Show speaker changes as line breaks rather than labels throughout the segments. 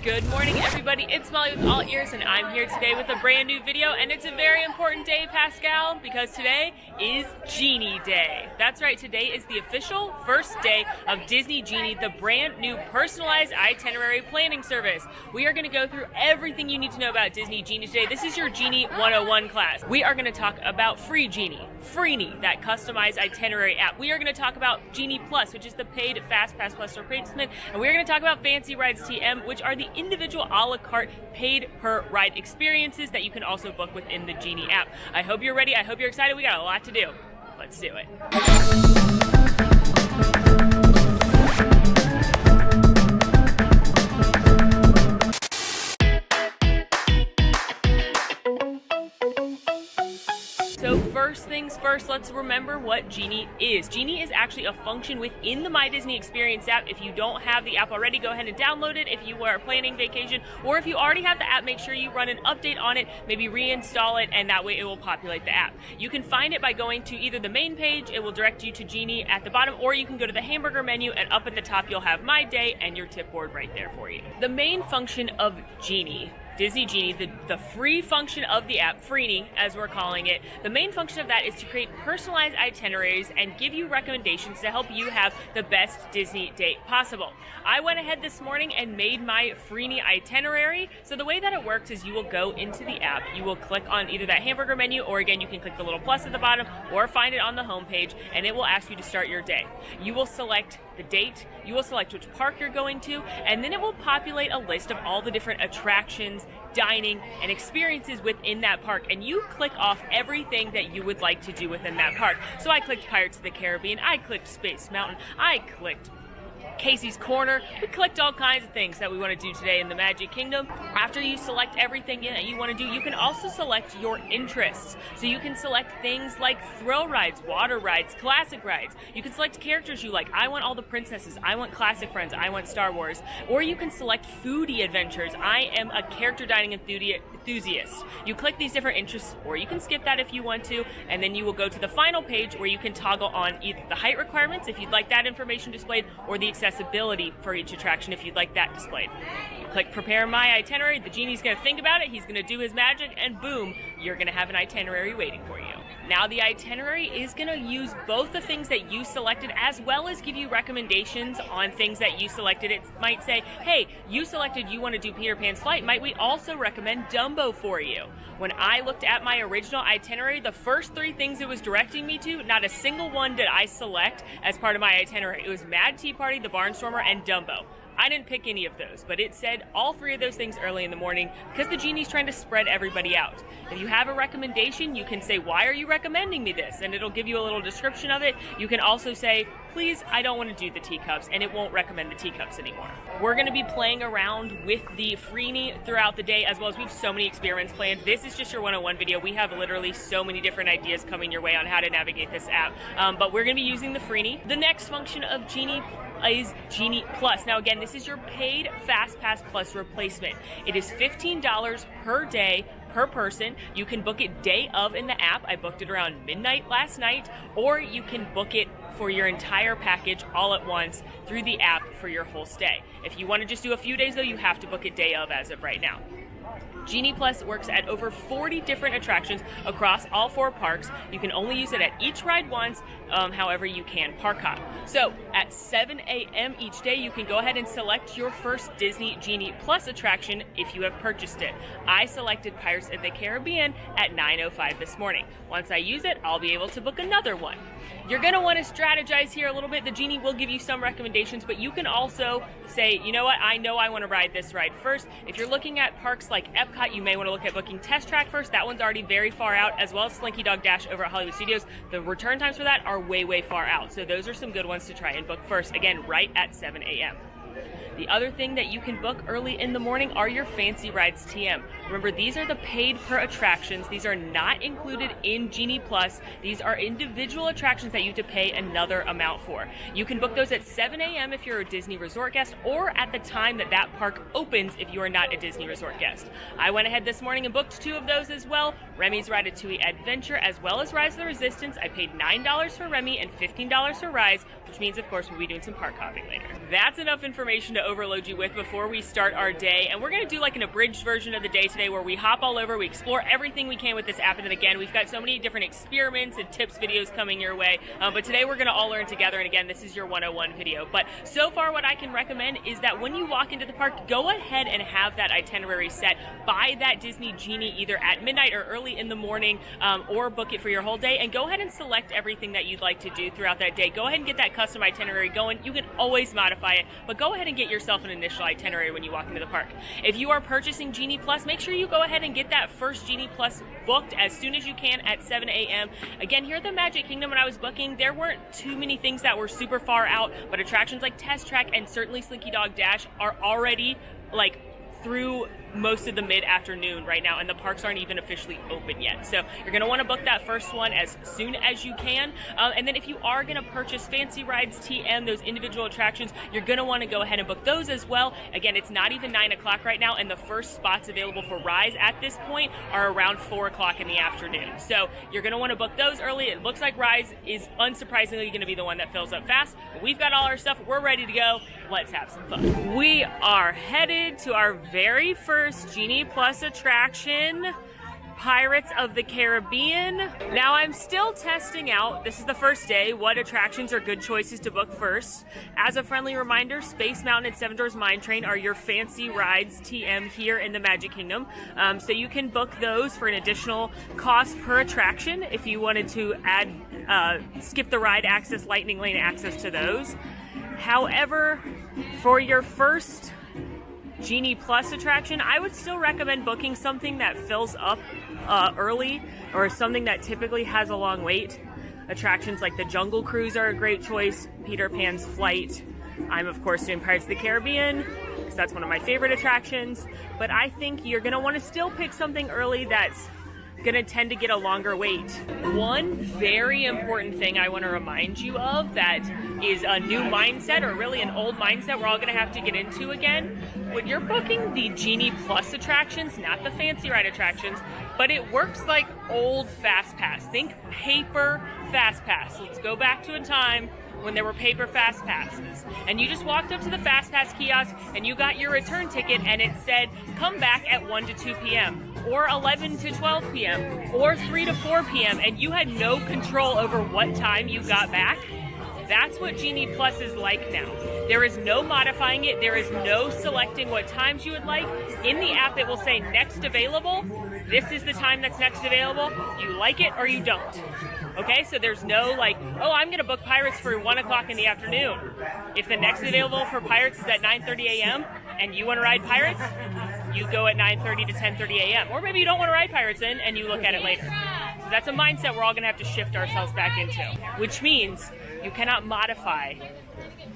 Good morning, everybody. It's Molly with All Ears, and I'm here today with a brand new video, and it's a very important day, Pascal, because today is Genie Day. That's right, today is the official first day of Disney Genie, the brand new personalized itinerary planning service. We are going to go through everything you need to know about Disney Genie today. This is your Genie 101 class. We are going to talk about Free Genie, Freeney, that customized itinerary app. We are going to talk about Genie Plus, which is the paid Fast Pass Plus replacement, and we're going to talk about Fancy Rides TM, which are the individual a la carte paid per ride experiences that you can also book within the Genie app. I hope you're ready. I hope you're excited. We got a lot to do. Let's do it. So first things first, let's remember what Genie is. Genie is actually a function within the My Disney Experience app. If you don't have the app already, go ahead and download it. If you are planning vacation, or if you already have the app, make sure you run an update on it, maybe reinstall it, and that way it will populate the app. You can find it by going to either the main page, it will direct you to Genie at the bottom, or you can go to the hamburger menu, and up at the top you'll have My Day and your tip board right there for you. The main function of Genie, Disney Genie, the free function of the app, Freeney as we're calling it, the main function of that is to create personalized itineraries and give you recommendations to help you have the best Disney day possible. I went ahead this morning and made my Freeney itinerary. So the way that it works is you will go into the app, you will click on either that hamburger menu, or again you can click the little plus at the bottom, or find it on the home page, and it will ask you to start your day. You will select the date, you will select which park you're going to, and then it will populate a list of all the different attractions, dining, and experiences within that park, and you click off everything that you would like to do within that park. So I clicked Pirates of the Caribbean, I clicked Space Mountain, I clicked Casey's Corner. We clicked all kinds of things that we want to do today in the Magic Kingdom. After you select everything that you want to do, you can also select your interests. So you can select things like thrill rides, water rides, classic rides. You can select characters you like. I want all the princesses. I want classic friends. I want Star Wars. Or you can select foodie adventures. I am a character dining enthusiast. You click these different interests, or you can skip that if you want to, and then you will go to the final page where you can toggle on either the height requirements if you'd like that information displayed, or the accessibility for each attraction if you'd like that displayed. You click prepare my itinerary, the genie's going to think about it, he's going to do his magic, and boom, you're going to have an itinerary waiting for you. Now the itinerary is going to use both the things that you selected as well as give you recommendations on things that you selected. It might say, hey, you selected you want to do Peter Pan's flight, might we also recommend Dumbo for you? When I looked at my original itinerary, the first three things it was directing me to, not a single one did I select as part of my itinerary. It was Mad Tea Party, the Barnstormer, and Dumbo. I didn't pick any of those, but it said all three of those things early in the morning because the genie's trying to spread everybody out. If you have a recommendation, you can say, why are you recommending me this? And it'll give you a little description of it. You can also say, please, I don't want to do the teacups, and it won't recommend the teacups anymore. We're going to be playing around with the Freeney throughout the day, as well as we have so many experiments planned. This is just your 101 video. We have literally so many different ideas coming your way on how to navigate this app, but we're going to be using the Freeney. The next function of Genie is Genie Plus. Now again, this is your paid Fast Pass Plus replacement. It is $15 per day per person. You can book it day of in the app. I booked it around midnight last night, or you can book it for your entire package all at once through the app for your whole stay. If you want to just do a few days though, you have to book it day of as of right now. Genie Plus works at over 40 different attractions across all 4 parks. You can only use it at each ride once, however you can park hop. So at 7 a.m. each day, you can go ahead and select your first Disney Genie Plus attraction if you have purchased it. I selected Pirates of the Caribbean at 9:05 this morning. Once I use it, I'll be able to book another one. You're going to want to strategize here a little bit. The Genie will give you some recommendations, but you can also say, you know what, I know I want to ride this ride first. If you're looking at parks like Epcot, you may want to look at booking Test Track first. That one's already very far out, as well as Slinky Dog Dash over at Hollywood Studios. The return times for that are way, way far out. So those are some good ones to try and book first. Again, right at 7 a.m. The other thing that you can book early in the morning are your Fancy Rides TM. Remember, these are the paid per attractions. These are not included in Genie Plus. These are individual attractions that you have to pay another amount for. You can book those at 7 a.m. if you're a Disney Resort guest, or at the time that that park opens if you are not a Disney Resort guest. I went ahead this morning and booked 2 of those as well. Remy's Ratatouille Adventure, as well as Rise of the Resistance. I paid $9 for Remy and $15 for Rise, which means, of course, we'll be doing some park hopping later. That's enough information to overload you with before we start our day, and we're going to do like an abridged version of the day today where we hop all over, we explore everything we can with this app, and then again, we've got so many different experiments and tips videos coming your way, but today we're going to all learn together, and again, this is your 101 video. But so far, what I can recommend is that when you walk into the park, go ahead and have that itinerary set. Buy that Disney Genie either at midnight or early in the morning, or book it for your whole day, and go ahead and select everything that you'd like to do throughout that day. Go ahead and get that custom itinerary going. You can always modify it, but go ahead and get yourself an initial itinerary when you walk into the park. If you are purchasing Genie Plus, make sure you go ahead and get that first Genie Plus booked as soon as you can at 7 a.m. Again, here at the Magic Kingdom, when I was booking, there weren't too many things that were super far out, but attractions like Test Track and certainly Slinky Dog Dash are already like through most of the mid-afternoon right now, and the parks aren't even officially open yet. So you're going to want to book that first one as soon as you can. And then if you are going to purchase Fancy Rides TM, those individual attractions, you're going to want to go ahead and book those as well. Again, it's not even 9 o'clock right now, and the first spots available for Rise at this point are around 4 o'clock in the afternoon. So you're going to want to book those early. It looks like Rise is unsurprisingly going to be the one that fills up fast. But we've got all our stuff. We're ready to go. Let's have some fun. We are headed to our very first Genie Plus attraction, Pirates of the Caribbean. Now I'm still testing out, this is the first day, what attractions are good choices to book first. As a friendly reminder, Space Mountain and Seven Dwarfs Mine Train are your Fancy Rides TM here in the Magic Kingdom. So you can book those for an additional cost per attraction if you wanted to add skip the ride access, Lightning Lane access to those. However, for your first Genie Plus attraction, I would still recommend booking something that fills up early, or something that typically has a long wait. Attractions like the Jungle Cruise are a great choice, Peter Pan's Flight. I'm of course doing Pirates of the Caribbean because that's one of my favorite attractions, but I think you're going to want to still pick something early that's going to tend to get a longer wait. One very important thing I want to remind you of that is a new mindset, or really an old mindset we're all going to have to get into again. When you're booking the Genie Plus attractions, not the Fancy Ride attractions, but it works like old Fast Pass. Think paper Fast Pass. Let's go back to a time when there were paper Fast Passes, and you just walked up to the Fast Pass kiosk and you got your return ticket and it said come back at 1 to 2 p.m. or 11 to 12 p.m. or 3 to 4 p.m. and you had no control over what time you got back. That's what Genie Plus is like now. There is no modifying it. There is no selecting what times you would like. In the app, it will say next available. This is the time that's next available. You like it or you don't. Okay, so there's no like, oh, I'm going to book Pirates for 1 o'clock in the afternoon. If the next available for Pirates is at 9:30 a.m. and you want to ride Pirates, you go at 9:30 to 10:30 a.m. Or maybe you don't want to ride Pirates in and you look at it later. So that's a mindset we're all going to have to shift ourselves back into, which means you cannot modify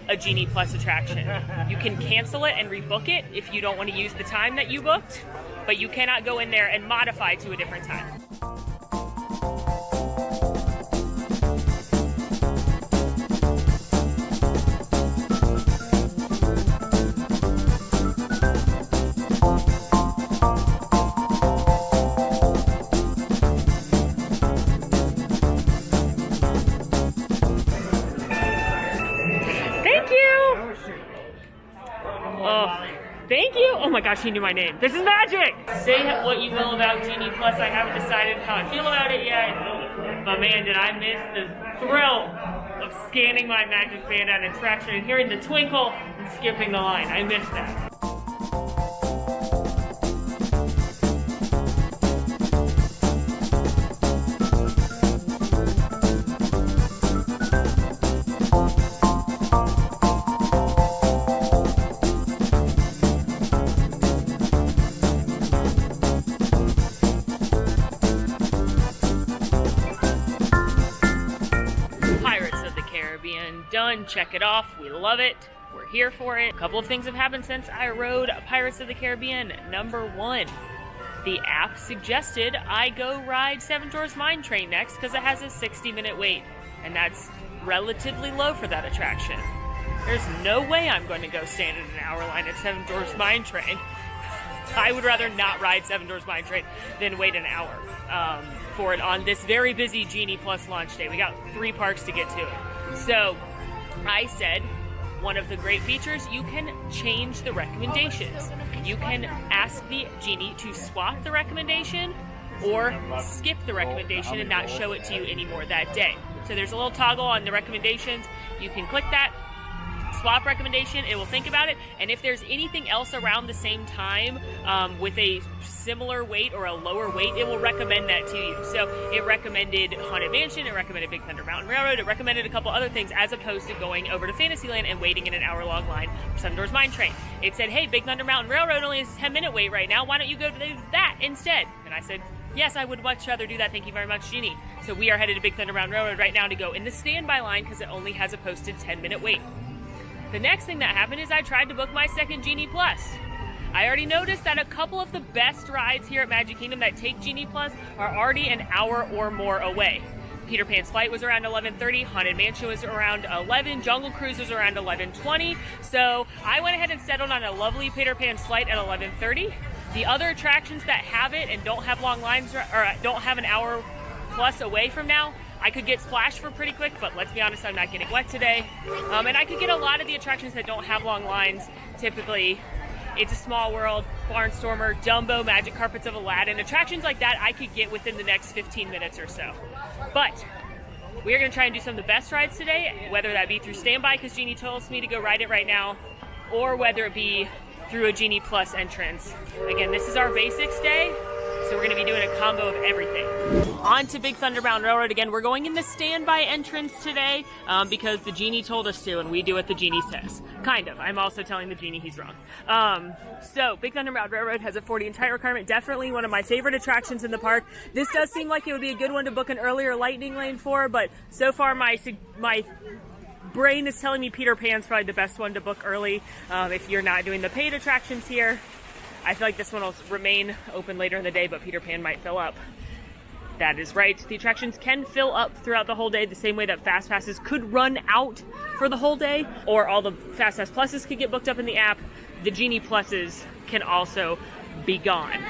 a Genie Plus attraction. You can cancel it and rebook it if you don't want to use the time that you booked, but you cannot go in there and modify to a different time. Thank you! Oh my gosh, he knew my name. This is magic! Say what you will about Genie Plus, I haven't decided how I feel about it yet. But man, did I miss the thrill of scanning my Magic Band at an attraction and hearing the twinkle and skipping the line. I missed that. Done. Check it off. We love it. We're here for it. A couple of things have happened since I rode Pirates of the Caribbean. Number one, the app suggested I go ride Seven Dwarfs Mine Train next because it has a 60-minute wait, and that's relatively low for that attraction. There's no way I'm going to go stand in an hour line at Seven Dwarfs Mine Train. I would rather not ride Seven Dwarfs Mine Train than wait an hour for it on this very busy Genie Plus launch day. We got 3 parks to get to. So I said, one of the great features, you can change the recommendations. You can ask the Genie to swap the recommendation or skip the recommendation and not show it to you anymore that day. So there's a little toggle on the recommendations. You can click that, swap recommendation, it will think about it, and if there's anything else around the same time with a similar weight or a lower weight, it will recommend that to you. So it recommended Haunted Mansion, it recommended Big Thunder Mountain Railroad, it recommended a couple other things as opposed to going over to Fantasyland and waiting in an hour-long line for Seven Dwarfs Mine Train. It said, hey, Big Thunder Mountain Railroad only has a 10-minute wait right now, why don't you go to that instead? And I said, yes, I would much rather do that, thank you very much, Genie. So we are headed to Big Thunder Mountain Railroad right now to go in the standby line because it only has a posted 10-minute wait. The next thing that happened is I tried to book my second Genie Plus. I already noticed that a couple of the best rides here at Magic Kingdom that take Genie Plus are already an hour or more away. Peter Pan's Flight was around 11:30, Haunted Mansion was around 11, Jungle Cruise was around 11:20, so I went ahead and settled on a lovely Peter Pan's Flight at 11:30. The other attractions that have it and don't have long lines or don't have an hour plus away from now, I could get splashed for pretty quick, but let's be honest, I'm not getting wet today. And I could get a lot of the attractions that don't have long lines. Typically, It's a Small World, Barnstormer, Dumbo, Magic Carpets of Aladdin. Attractions like that I could get within the next 15 minutes or so. But we are going to try and do some of the best rides today, whether that be through standby, because Genie tells me to go ride it right now, or whether it be through a Genie Plus entrance. Again, this is our basics day, so we're going to be doing a combo of everything. On to Big Thunder Mountain Railroad again. We're going in the standby entrance today because the Genie told us to, and we do what the Genie says. Kind of. I'm also telling the Genie he's wrong. So Big Thunder Mountain Railroad has a 40 entire requirement. Definitely one of my favorite attractions in the park. This does seem like it would be a good one to book an earlier lightning lane for, but so far my brain is telling me Peter Pan's probably the best one to book early if you're not doing the paid attractions here. I feel like this one will remain open later in the day, but Peter Pan might fill up. That is right. The attractions can fill up throughout the whole day the same way that Fast Passes could run out for the whole day, or all the Fast Pass Pluses could get booked up in the app. The Genie Pluses can also be gone.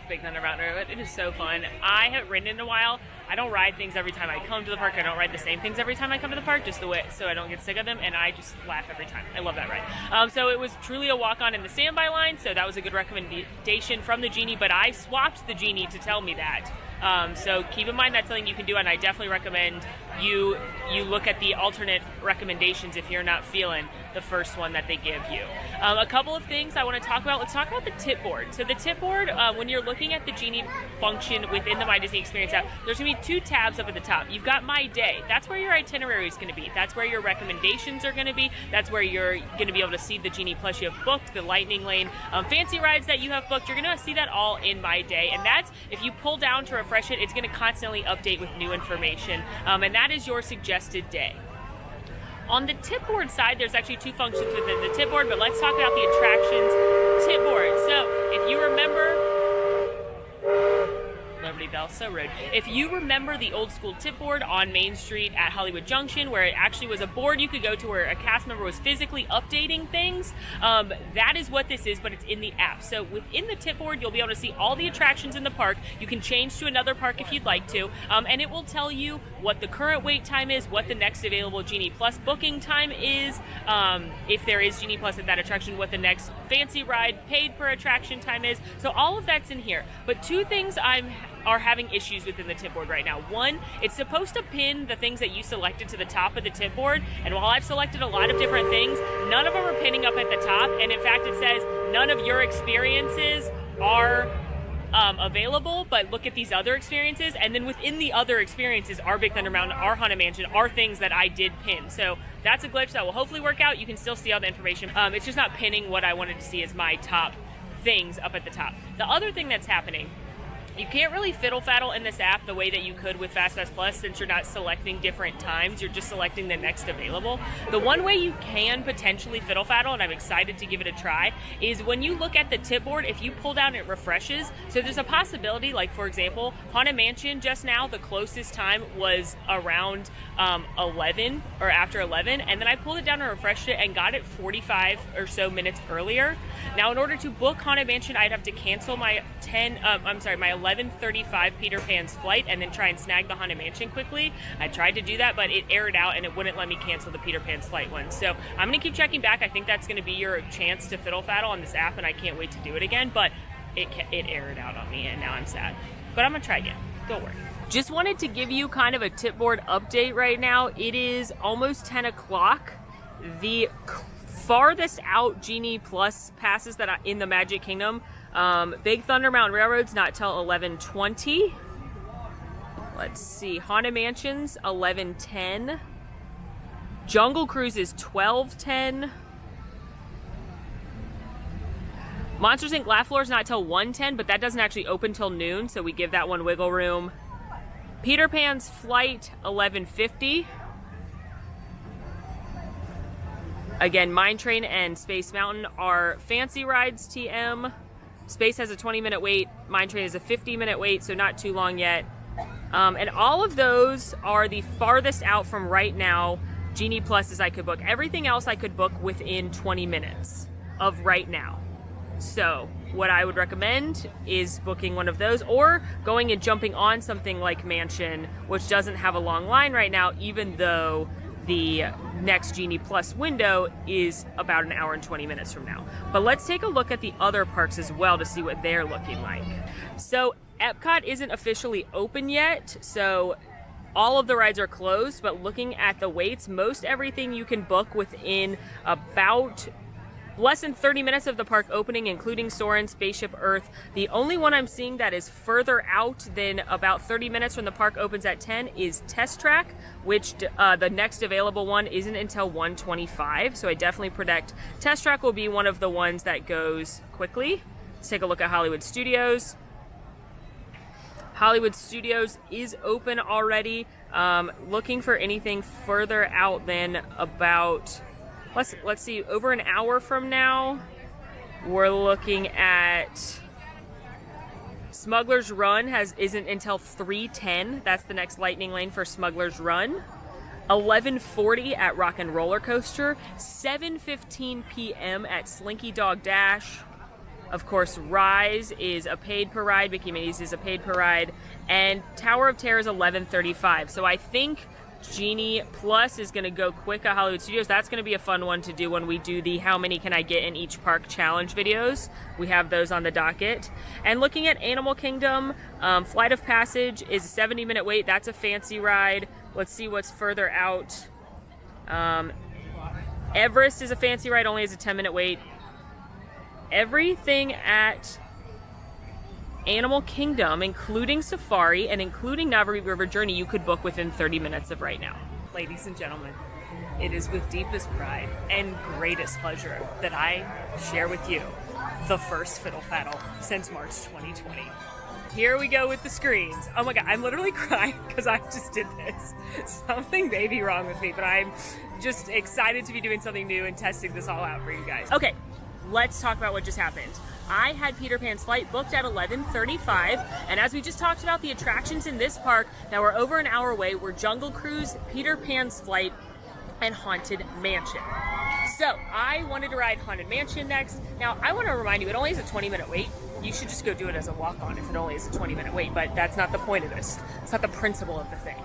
Big Thunder Mountain Railroad. It is so fun. I haven't ridden in a while. I don't ride things every time I come to the park. I don't ride the same things every time I come to the park, just the way so I don't get sick of them, and I just laugh every time. I love that ride. So it was truly a walk-on in the standby line, so that was a good recommendation from the Genie, but I swapped the Genie to tell me that. So keep in mind that's something you can do, and I definitely recommend you look at the alternate recommendations if you're not feeling the first one that they give you. A couple of things I want to talk about. Let's talk about the tip board. So the tip board, when you're looking at the Genie function within the My Disney Experience app, there's going to be two tabs up at the top. You've got My Day. That's where your itinerary is going to be. That's where your recommendations are going to be. That's where you're going to be able to see the Genie Plus you have booked, the Lightning Lane, fancy rides that you have booked. You're going to see that all in My Day. And that's, if you pull down to refresh it, it's going to constantly update with new information. And that is your suggested day. On the tip board side, there's actually two functions within the tip board, but let's talk about the attractions tip board. So if you remember, Liberty Bell, so rude. If you remember the old school tip board on Main Street at Hollywood Junction, where it actually was a board you could go to where a cast member was physically updating things, that is what this is, but it's in the app. So within the tip board, you'll be able to see all the attractions in the park. You can change to another park if you'd like to, and it will tell you what the current wait time is, what the next available Genie Plus booking time is, if there is Genie Plus at that attraction, what the next fancy ride paid per attraction time is. So all of that's in here. But two things are having issues within the tip board right now. One, it's supposed to pin the things that you selected to the top of the tip board, and while I've selected a lot of different things, none of them are pinning up at the top, and in fact it says none of your experiences are available, but look at these other experiences, and then within the other experiences are Big Thunder Mountain, are Haunted Mansion, are things that I did pin. So that's a glitch that will hopefully work out. You can still see all the information. It's just not pinning what I wanted to see as my top things up at the top. The other thing that's happening You can't really fiddle faddle in this app the way that you could with FastPass Plus, since you're not selecting different times, you're just selecting the next available. The one way you can potentially fiddle faddle, and I'm excited to give it a try, is when you look at the tip board, if you pull down, it refreshes. So there's a possibility, like for example, Haunted Mansion just now, the closest time was around 11 or after 11, and then I pulled it down and refreshed it and got it 45 or so minutes earlier. Now in order to book Haunted Mansion, I'd have to cancel my 11:35 Peter Pan's flight and then try and snag the Haunted Mansion quickly. I tried to do that, but it errored out and it wouldn't let me cancel the Peter Pan's flight one. So I'm gonna keep checking back. I think that's gonna be your chance to fiddle faddle on this app, and I can't wait to do it again, but it errored out on me and now I'm sad. But I'm gonna try again, don't worry. Just wanted to give you kind of a tip board update right now. It is almost 10 o'clock. The farthest out Genie Plus passes that in the Magic Kingdom, Big Thunder Mountain Railroad's not till 11:20. Let's see, Haunted Mansion's 11:10. Jungle Cruise is 12:10. Monsters Inc. Laugh Floor is not till 1:10, but that doesn't actually open till noon, so we give that one wiggle room. Peter Pan's flight, 11:50. Again, Mine Train and Space Mountain are fancy rides, TM. Space has a 20-minute wait. Mine Train is a 50-minute wait, so not too long yet. And all of those are the farthest out from right now Genie Pluses I could book. Everything else I could book within 20 minutes of right now. So what I would recommend is booking one of those, or going and jumping on something like Mansion, which doesn't have a long line right now, even though the next Genie Plus window is about an hour and 20 minutes from now. But let's take a look at the other parks as well to see what they're looking like. So Epcot isn't officially open yet, so all of the rides are closed, but looking at the waits, most everything you can book within about less than 30 minutes of the park opening, including Soarin', Spaceship Earth. The only one I'm seeing that is further out than about 30 minutes when the park opens at 10 is Test Track, which the next available one isn't until 1:25. So I definitely predict Test Track will be one of the ones that goes quickly. Let's take a look at Hollywood Studios. Hollywood Studios is open already. Looking for anything further out than about, let's see, over an hour from now, we're looking at Smuggler's Run isn't until 3:10. That's the next lightning lane for Smuggler's Run. 11:40 at Rock and Roller Coaster. 7:15 p.m. at Slinky Dog Dash. Of course, Rise is a paid per ride. Mickey Minnie's is a paid per ride. And Tower of Terror is 11:35. So I think Genie Plus is going to go quick at Hollywood Studios. That's going to be a fun one to do when we do the how many can I get in each park challenge videos. We have those on the docket. And looking at Animal Kingdom, Flight of Passage is a 70-minute wait. That's a fancy ride. Let's see what's further out. Everest is a fancy ride, only has a 10-minute wait. Everything at Animal Kingdom, including Safari and including Navajo River Journey, you could book within 30 minutes of right now. Ladies and gentlemen, it is with deepest pride and greatest pleasure that I share with you the first Fiddle Faddle since March 2020. Here we go with the screens. Oh my God, I'm literally crying because I just did this. Something may be wrong with me, but I'm just excited to be doing something new and testing this all out for you guys. Okay, let's talk about what just happened. I had Peter Pan's flight booked at 11:35, and as we just talked about, the attractions in this park that were over an hour away were Jungle Cruise, Peter Pan's flight, and Haunted Mansion. So I wanted to ride Haunted Mansion next. Now I want to remind you, it only has a 20-minute wait. You should just go do it as a walk-on if it only is a 20-minute wait, but that's not the point of this. It's not the principle of the thing.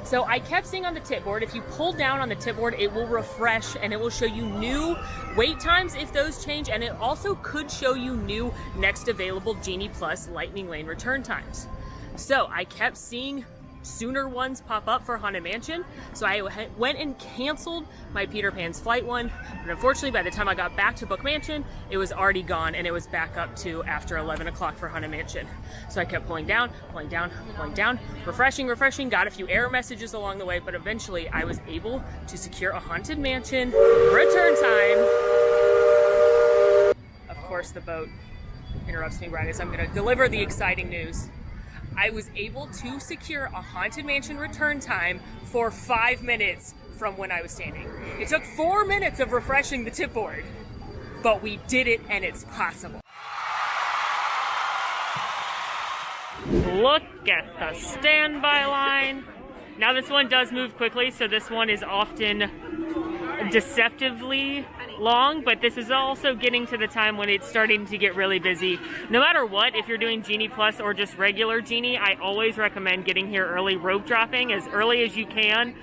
So I kept seeing on the tip board, if you pull down on the tip board, it will refresh and it will show you new wait times if those change, and it also could show you new next available Genie Plus Lightning Lane return times. So I kept seeing sooner ones pop up for Haunted Mansion, so I went and canceled my Peter Pan's flight one, but unfortunately by the time I got back to Book Mansion, it was already gone and it was back up to after 11 o'clock for Haunted Mansion. So I kept pulling down, refreshing, got a few error messages along the way, but eventually I was able to secure a Haunted Mansion return time. Of course the boat interrupts me right as I'm going to deliver the exciting news. I was able to secure a Haunted Mansion return time for 5 minutes from when I was standing. It took 4 minutes of refreshing the tip board, but we did it and it's possible. Look at the standby line. Now this one does move quickly, so this one is often deceptively long, but this is also getting to the time when it's starting to get really busy. No matter what, if you're doing Genie Plus or just regular Genie, I always recommend getting here early, rope dropping as early as you can,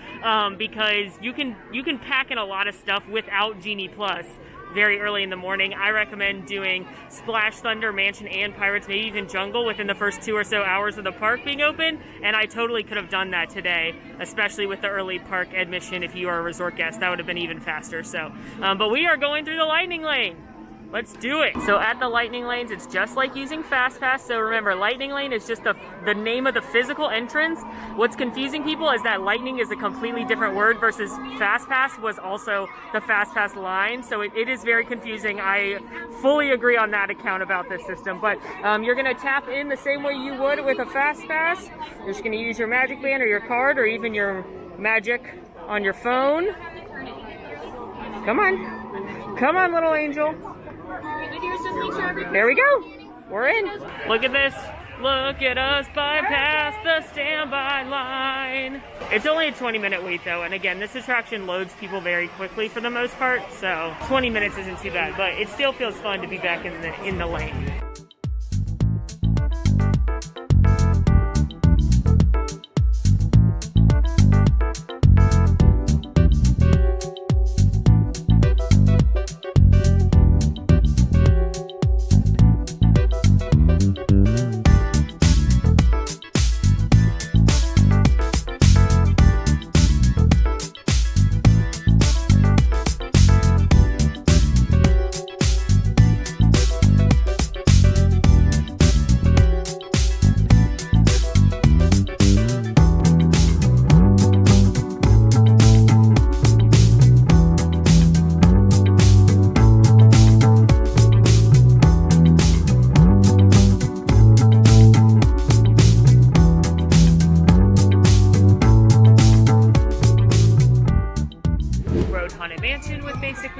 because you can pack in a lot of stuff without Genie Plus very early in the morning. I recommend doing Splash, Thunder, Mansion, and Pirates, maybe even Jungle within the first 2 or so hours of the park being open, and I totally could have done that today, especially with the early park admission. If you are a resort guest, that would have been even faster. So, but we are going through the Lightning Lane. Let's do it. So at the Lightning Lanes, it's just like using Fast Pass. So remember, Lightning Lane is just the name of the physical entrance. What's confusing people is that Lightning is a completely different word versus Fast Pass was also the Fast Pass line. So it is very confusing. I fully agree on that account about this system. But you're gonna tap in the same way you would with a Fast Pass. You're just gonna use your Magic Band or your card or even your Magic on your phone. Come on. Come on, little angel. There we go. We're in. Look at this. Look at us bypass the standby line. It's only a 20-minute wait though, and again, this attraction loads people very quickly for the most part, so 20 minutes isn't too bad, but it still feels fun to be back in the lane.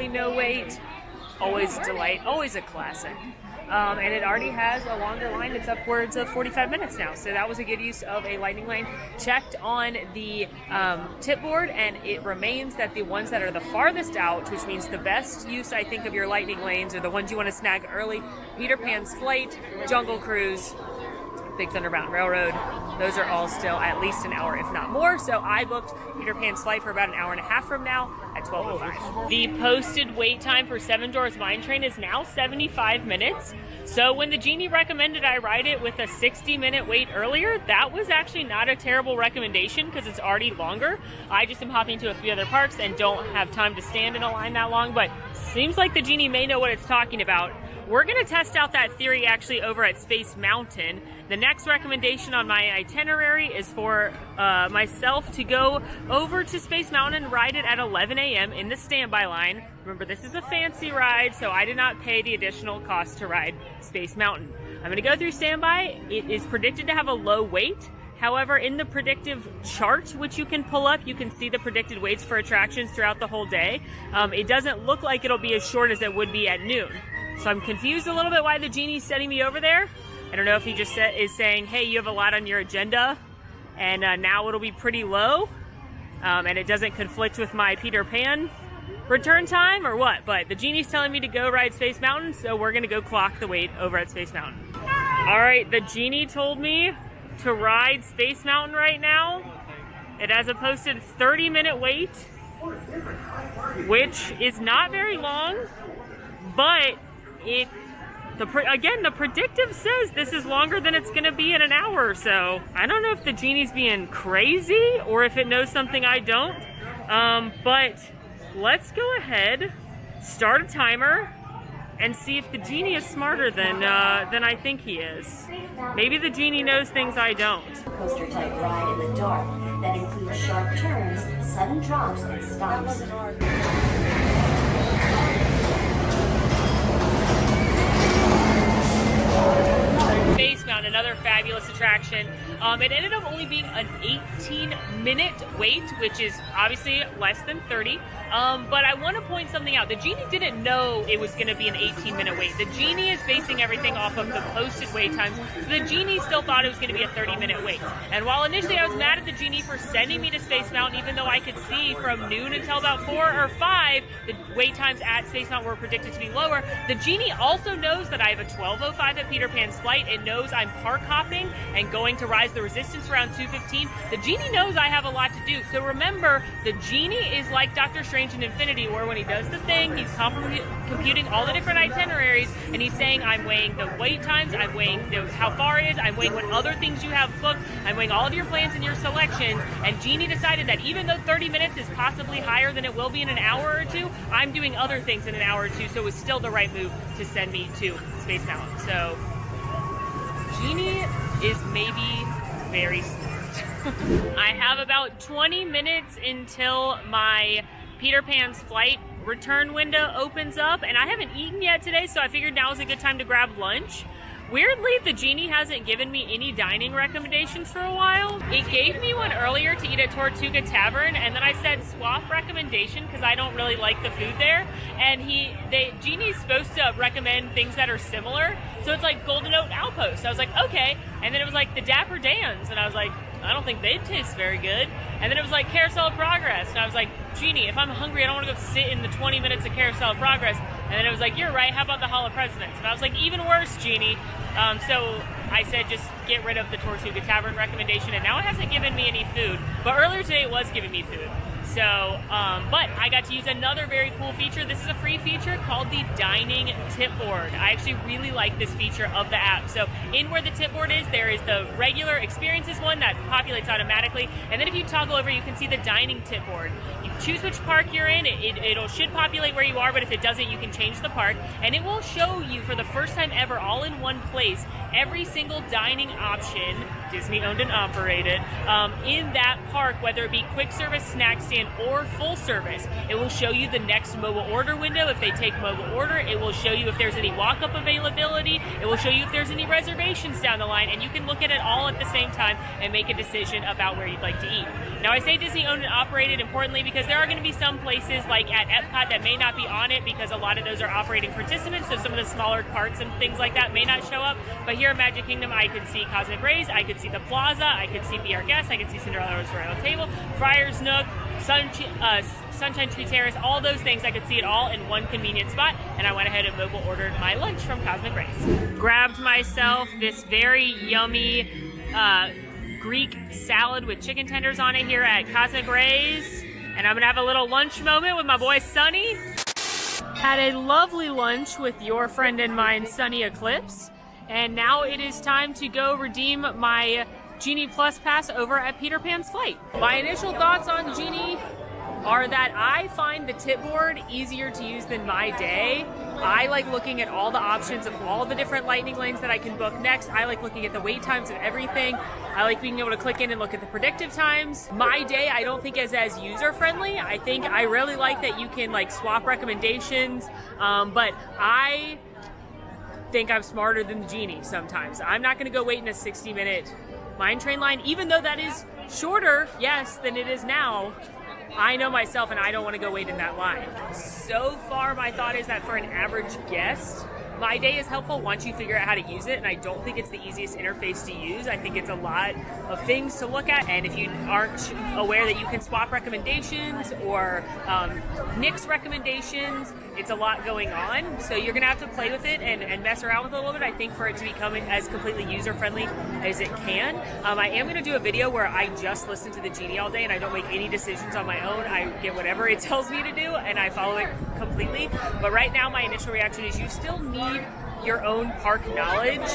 No wait, always a delight, always a classic, and it already has a longer line. It's upwards of 45 minutes now, so that was a good use of a Lightning Lane. Checked on the tip board, and it remains that the ones that are the farthest out, which means the best use I think of your Lightning Lanes, are the ones you want to snag early: Peter Pan's Flight, Jungle Cruise, Big Thunder Mountain Railroad. Those are all still at least an hour, if not more. So I booked Peter Pan's Flight for about an hour and a half from now at 12:05. The posted wait time for Seven Dwarfs Mine Train is now 75 minutes. So when the Genie recommended I ride it with a 60-minute wait earlier, that was actually not a terrible recommendation because it's already longer. I just am hopping to a few other parks and don't have time to stand in a line that long, but seems like the Genie may know what it's talking about. We're going to test out that theory actually over at Space Mountain. The next recommendation on my itinerary is for myself to go over to Space Mountain and ride it at 11 a.m. in the standby line. Remember, this is a fancy ride, so I did not pay the additional cost to ride Space Mountain. I'm going to go through standby. It is predicted to have a low wait. However, in the predictive chart, which you can pull up, you can see the predicted waits for attractions throughout the whole day. It doesn't look like it'll be as short as it would be at noon. So I'm confused a little bit why the Genie's sending me over there. I don't know if he just is saying, hey, you have a lot on your agenda, and now it'll be pretty low, and it doesn't conflict with my Peter Pan return time, or what. But the Genie's telling me to go ride Space Mountain, so we're going to go clock the wait over at Space Mountain. All right, the Genie told me to ride Space Mountain right now. It has a posted 30-minute wait, which is not very long, but the predictive says this is longer than it's going to be in an hour or so. I don't know if the Genie's being crazy or if it knows something I don't, but let's go ahead, start a timer, and see if the Genie is smarter than I think he is. Maybe the Genie knows things I don't.
Coaster type ride in the dark that includes sharp turns, sudden drops, and stops.
Space Mountain, another fabulous attraction. It ended up only being an 18-minute wait, which is obviously less than 30. But I want to point something out. The Genie didn't know it was going to be an 18-minute wait. The Genie is basing everything off of the posted wait times, so the Genie still thought it was going to be a 30-minute wait. And while initially I was mad at the Genie for sending me to Space Mountain, even though I could see from noon until about 4 or 5, the wait times at Space Mountain were predicted to be lower, the Genie also knows that I have a 12:05 at Peter Pan's flight. It knows I'm park hopping and going to Rise the Resistance around 2:15. The Genie knows I have a lot to do. So remember, the Genie is like Dr. Strange in Infinity, where when he does the thing, he's computing all the different itineraries, and he's saying, I'm weighing the wait times, I'm weighing how far it is, I'm weighing what other things you have booked, I'm weighing all of your plans and your selections, and Genie decided that even though 30 minutes is possibly higher than it will be in an hour or two, I'm doing other things in an hour or two, so it was still the right move to send me to Space Mountain. So, Genie is maybe very smart. I have about 20 minutes until my Peter Pan's flight return window opens up, and I haven't eaten yet today, so I figured now is a good time to grab lunch. Weirdly, the Genie hasn't given me any dining recommendations for a while. It gave me one earlier to eat at Tortuga Tavern, and then I said swap recommendation because I don't really like the food there. And Genie's supposed to recommend things that are similar, so it's like Golden Oat Outpost. I was like, okay. And then it was like the Dapper Dans, and I was like, I don't think they taste very good. And then it was like Carousel of Progress, and I was like, Genie, if I'm hungry, I don't want to go sit in the 20 minutes of Carousel of Progress. And then it was like, you're right, how about the Hall of Presidents? And I was like, even worse, Genie. So I said just get rid of the Tortuga Tavern recommendation, and now it hasn't given me any food. But earlier today it was giving me food. So, but I got to use another very cool feature. This is a free feature called the Dining Tip Board. I actually really like this feature of the app. So in where the tip board is, there is the regular experiences one that populates automatically. And then if you toggle over, you can see the dining tip board. You choose which park you're in. It should populate where you are, but if it doesn't, you can change the park. And it will show you for the first time ever, all in one place, every single dining option, Disney owned and operated, in that park, whether it be quick service, snack stand, or full service. It will show you the next mobile order window if they take mobile order. It will show you if there's any walk-up availability. It will show you if there's any reservations down the line, and you can look at it all at the same time and make a decision about where you'd like to eat. Now, I say Disney owned and operated importantly because there are going to be some places like at Epcot that may not be on it because a lot of those are operating participants, so some of the smaller parts and things like that may not show up. But here at Magic Kingdom, I could see Cosmic Rays, I could see the Plaza, I could see Be Our Guest, I could see Cinderella's Royal Table, Friar's Nook, Sunshine Tree Terrace, all those things. I could see it all in one convenient spot, and I went ahead and mobile ordered my lunch from Cosmic Rays. Grabbed myself this very yummy Greek salad with chicken tenders on it here at Cosmic Rays, and I'm gonna have a little lunch moment with my boy Sunny. Had a lovely lunch with your friend and mine, Sunny Eclipse, and now it is time to go redeem my Genie Plus Pass over at Peter Pan's flight. My initial thoughts on Genie are that I find the tip board easier to use than My Day. I like looking at all the options of all the different lightning lanes that I can book next. I like looking at the wait times of everything. I like being able to click in and look at the predictive times. My Day I don't think is as user friendly. I think I really like that you can like swap recommendations, but I think I'm smarter than the Genie sometimes. I'm not gonna go wait in a 60-minute mine train line, even though that is shorter, yes, than it is now. I know myself and I don't want to go wait in that line. So far, my thought is that for an average guest, My Day is helpful once you figure out how to use it, and I don't think it's the easiest interface to use. I think it's a lot of things to look at, and if you aren't aware that you can swap recommendations or nix recommendations, it's a lot going on. So you're going to have to play with it and mess around with it a little bit, I think, for it to become as completely user-friendly as it can. I am going to do a video where I just listen to the Genie all day and I don't make any decisions on my own. I get whatever it tells me to do and I follow it completely. But right now, my initial reaction is you still need your own park knowledge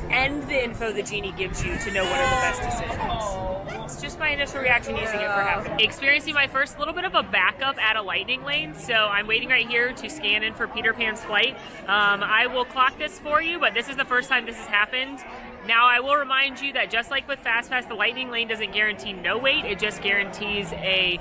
and the info the Genie gives you to know what are the best decisions. It's just my initial reaction using it for half an hour. Experiencing my first little bit of a backup at a lightning lane, so I'm waiting right here to scan in for Peter Pan's flight. I will clock this for you, but this is the first time this has happened. Now, I will remind you that just like with FastPass, the lightning lane doesn't guarantee no wait. It just guarantees a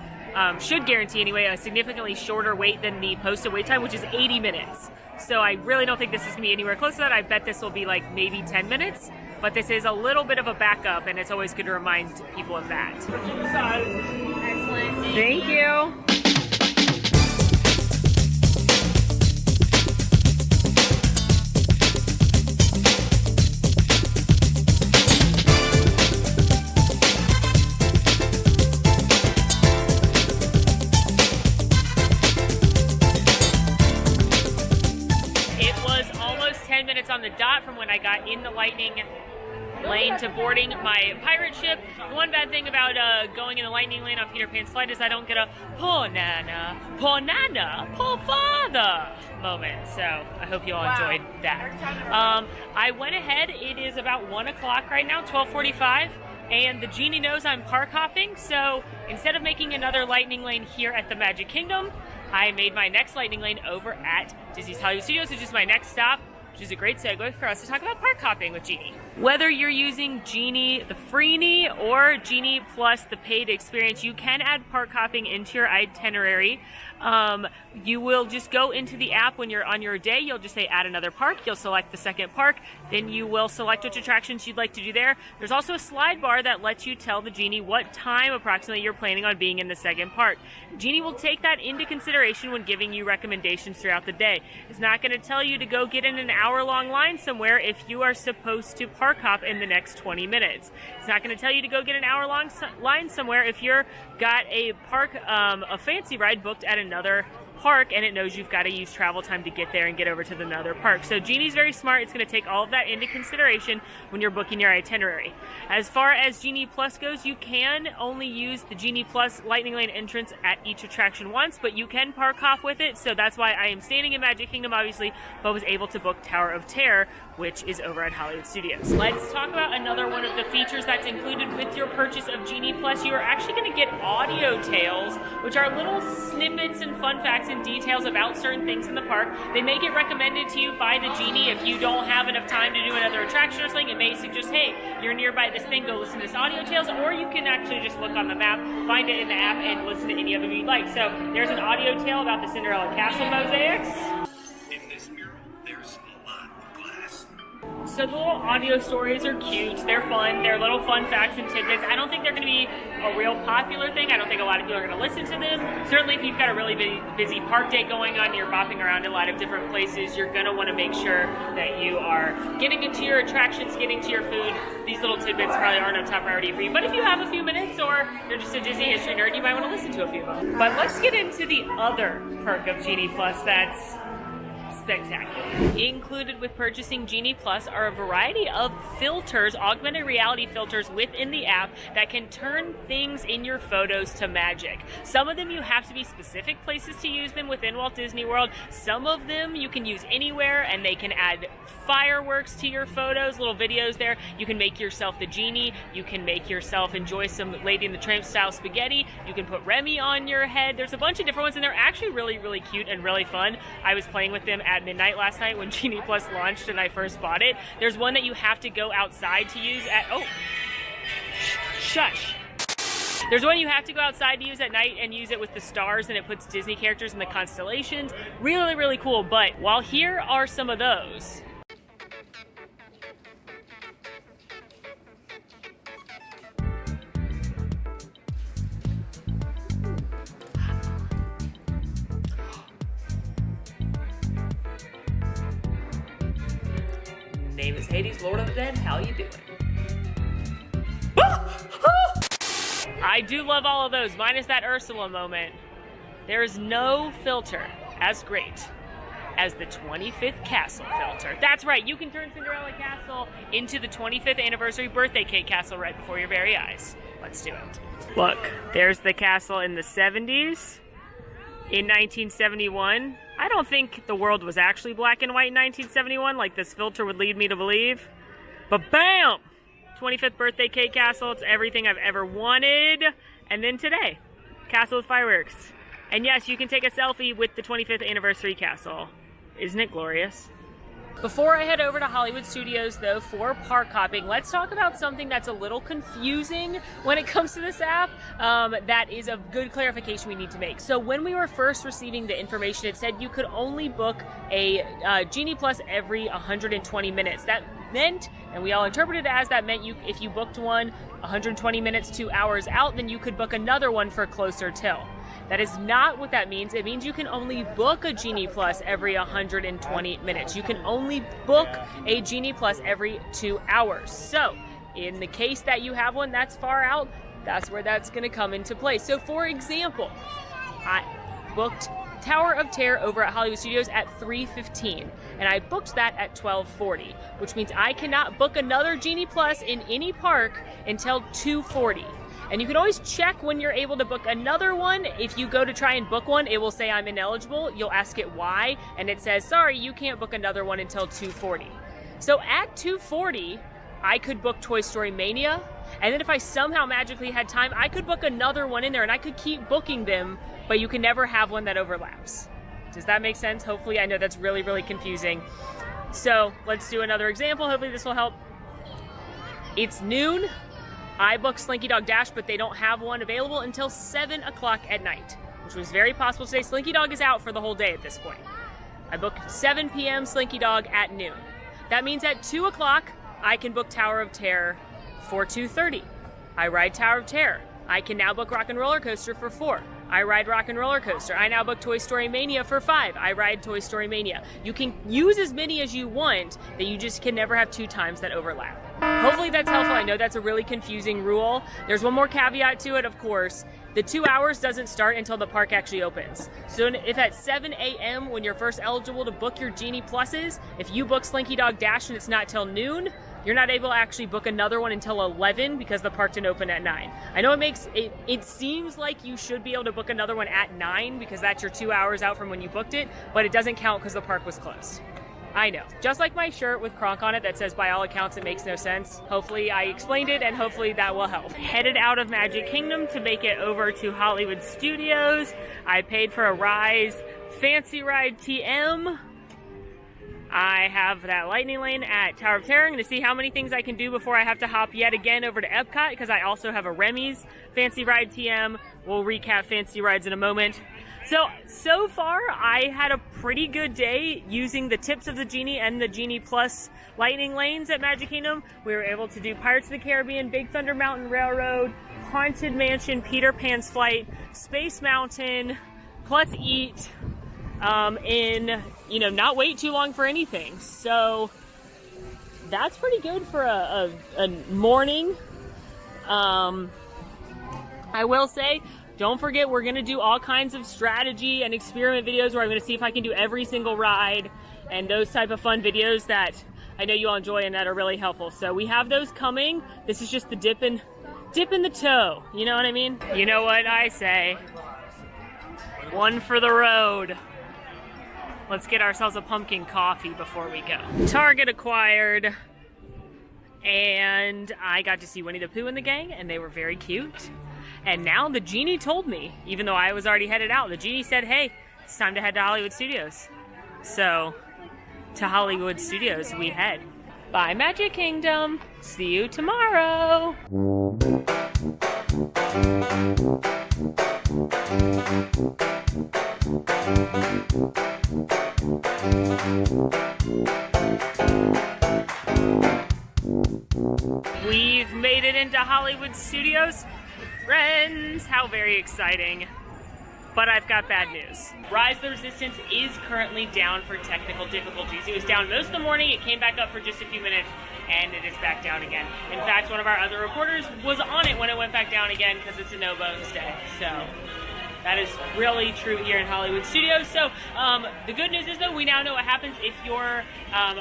should guarantee anyway, a significantly shorter wait than the posted wait time, which is 80 minutes. So I really don't think this is going to be anywhere close to that. I bet this will be like maybe 10 minutes, but this is a little bit of a backup, and it's always good to remind people of that.
Excellent.
Thank you. On the dot from when I got in the lightning lane to boarding my pirate ship. The one bad thing about going in the lightning lane on Peter Pan's flight is I don't get a poor nana, poor father moment. So I hope you all enjoyed that. I went ahead. It is about 1 o'clock right now, 12:45. And the genie knows I'm park hopping, so instead of making another lightning lane here at the Magic Kingdom, I made my next lightning lane over at Disney's Hollywood Studios, which is my next stop, which is a great segue for us to talk about park hopping with Genie. Whether you're using Genie, the Freeney, or Genie Plus, the paid experience, you can add park hopping into your itinerary. You will just go into the app when you're on your day. You'll just say add another park. You'll select the second park. Then you will select which attractions you'd like to do there. There's also a slide bar that lets you tell the Genie what time approximately you're planning on being in the second park. Genie will take that into consideration when giving you recommendations throughout the day. It's not going to tell you to go get in an hour-long line somewhere if you are supposed to park hop in the next 20 minutes. It's not going to tell you to go get an hour-long line somewhere if you're got a park, a fancy ride booked at another park and it knows you've got to use travel time to get there and get over to the another park. So Genie's very smart. It's going to take all of that into consideration when you're booking your itinerary. As far as Genie Plus goes, you can only use the Genie Plus Lightning Lane entrance at each attraction once, but you can park hop with it. So that's why I am standing in Magic Kingdom, obviously, but was able to book Tower of Terror, which is over at Hollywood Studios. Let's talk about another one of the features that's included with your purchase of Genie Plus. You are actually going to get audio tales, which are little snippets and fun facts and details about certain things in the park. They may get recommended to you by the Genie if you don't have enough time to do another attraction or something. It may suggest, hey, you're nearby this thing, go listen to this audio tales, or you can actually just look on the map, find it in the app, and listen to any of them you'd like. So there's an audio tale about the Cinderella Castle mosaics.
In this mural, there's a lot of glass.
So the little audio stories are cute, they're fun, they're little fun facts and tidbits. I don't think they're going to be a real popular thing. I don't think a lot of people are going to listen to them. Certainly if you've got a really busy park day going on, you're bopping around a lot of different places, you're going to want to make sure that you are getting into your attractions, getting to your food. These little tidbits probably aren't a top priority for you, but if you have a few minutes or you're just a Disney history nerd, you might want to listen to a few of them. But let's get into the other perk of Genie Plus that's spectacular. Included with purchasing Genie Plus are a variety of filters, augmented reality filters within the app that can turn things in your photos to magic. Some of them you have to be specific places to use them within Walt Disney World. Some of them you can use anywhere and they can add fireworks to your photos, little videos there. You can make yourself the Genie. You can make yourself enjoy some Lady and the Tramp style spaghetti. You can put Remy on your head. There's a bunch of different ones and they're actually really, really cute and really fun. I was playing with them at midnight last night when Genie Plus launched and I first bought it. There's one that you have to go outside to use at, shush. There's one you have to go outside to use at night and use it with the stars and it puts Disney characters in the constellations. Really, really cool. But while here are some of those. Name is Hades, Lord of the Dead. How you doing? I do love all of those, minus that Ursula moment. There is no filter as great as the 25th Castle filter. That's right, you can turn Cinderella Castle into the 25th anniversary birthday cake castle right before your very eyes. Let's do it. Look, there's the castle in the 70s. In 1971, I don't think the world was actually black and white in 1971 like this filter would lead me to believe. But bam! 25th birthday cake castle, it's everything I've ever wanted. And then today, castle with fireworks. And yes, you can take a selfie with the 25th anniversary castle. Isn't it glorious? Before I head over to Hollywood Studios, though, for park hopping, let's talk about something that's a little confusing when it comes to this app. That is a good clarification we need to make. So when we were first receiving the information, it said you could only book a Genie Plus every 120 minutes. That meant, and we all interpreted it as, that meant if you booked one 120 minutes, 2 hours out, then you could book another one for closer till. That is not what that means. It means you can only book a Genie Plus every 120 minutes. You can only book a Genie Plus every 2 hours. So, in the case that you have one that's far out, that's where that's going to come into play. So, for example, I booked Tower of Terror over at Hollywood Studios at 3:15, and I booked that at 12:40, which means I cannot book another Genie Plus in any park until 2:40. And you can always check when you're able to book another one. If you go to try and book one, it will say I'm ineligible. You'll ask it why, and it says, sorry, you can't book another one until 2:40. So at 2:40, I could book Toy Story Mania, and then if I somehow magically had time, I could book another one in there, and I could keep booking them, but you can never have one that overlaps. Does that make sense? Hopefully. I know that's really, really confusing. So let's do another example. Hopefully this will help. It's noon. I booked Slinky Dog Dash, but they don't have one available until 7 o'clock at night, which was very possible today. Slinky Dog is out for the whole day at this point. I booked 7 p.m. Slinky Dog at noon. That means at 2 o'clock, I can book Tower of Terror for 2:30. I ride Tower of Terror. I can now book Rock and Roller Coaster for 4. I ride Rock and Roller Coaster. I now book Toy Story Mania for 5. I ride Toy Story Mania. You can use as many as you want, that you just can never have 2 times that overlap. Hopefully that's helpful. I know that's a really confusing rule. There's one more caveat to it, of course. The 2 hours doesn't start until the park actually opens. So if at 7 a.m. when you're first eligible to book your Genie Pluses, if you book Slinky Dog Dash and it's not till noon, you're not able to actually book another one until 11 because the park didn't open at 9. I know it seems like you should be able to book another one at 9 because that's your 2 hours out from when you booked it, but it doesn't count because the park was closed. I know. Just like my shirt with Kronk on it that says, by all accounts, it makes no sense. Hopefully I explained it, and hopefully that will help. Headed out of Magic Kingdom to make it over to Hollywood Studios. I paid for a Rise Fancy Ride TM. I have that lightning lane at Tower of Terror. I'm going to see how many things I can do before I have to hop yet again over to Epcot, because I also have a Remy's Fancy Ride TM. We'll recap Fancy Rides in a moment. So far, I had a pretty good day using the tips of the Genie and the Genie Plus lightning lanes at Magic Kingdom. We were able to do Pirates of the Caribbean, Big Thunder Mountain Railroad, Haunted Mansion, Peter Pan's Flight, Space Mountain, plus eat in, not wait too long for anything. So that's pretty good for a morning. I will say, don't forget, we're going to do all kinds of strategy and experiment videos where I'm going to see if I can do every single ride and those type of fun videos that I know you all enjoy and that are really helpful. So we have those coming. This is just the dip in the toe. You know what I mean? You know what I say. One for the road. Let's get ourselves a pumpkin coffee before we go. Target acquired. And I got to see Winnie the Pooh and the gang, and they were very cute. And now the Genie told me, even though I was already headed out, the Genie said, hey, it's time to head to Hollywood Studios. So, to Hollywood Studios we head. Bye, Magic Kingdom. See you tomorrow. We've made it into Hollywood Studios. Friends, how very exciting. But I've got bad news. Rise of the Resistance is currently down for technical difficulties. It was down most of the morning, it came back up for just a few minutes, and it is back down again. In fact, one of our other reporters was on it when it went back down again because it's a no-bones day. So that is really true here in Hollywood Studios. So the good news is, though, we now know what happens if your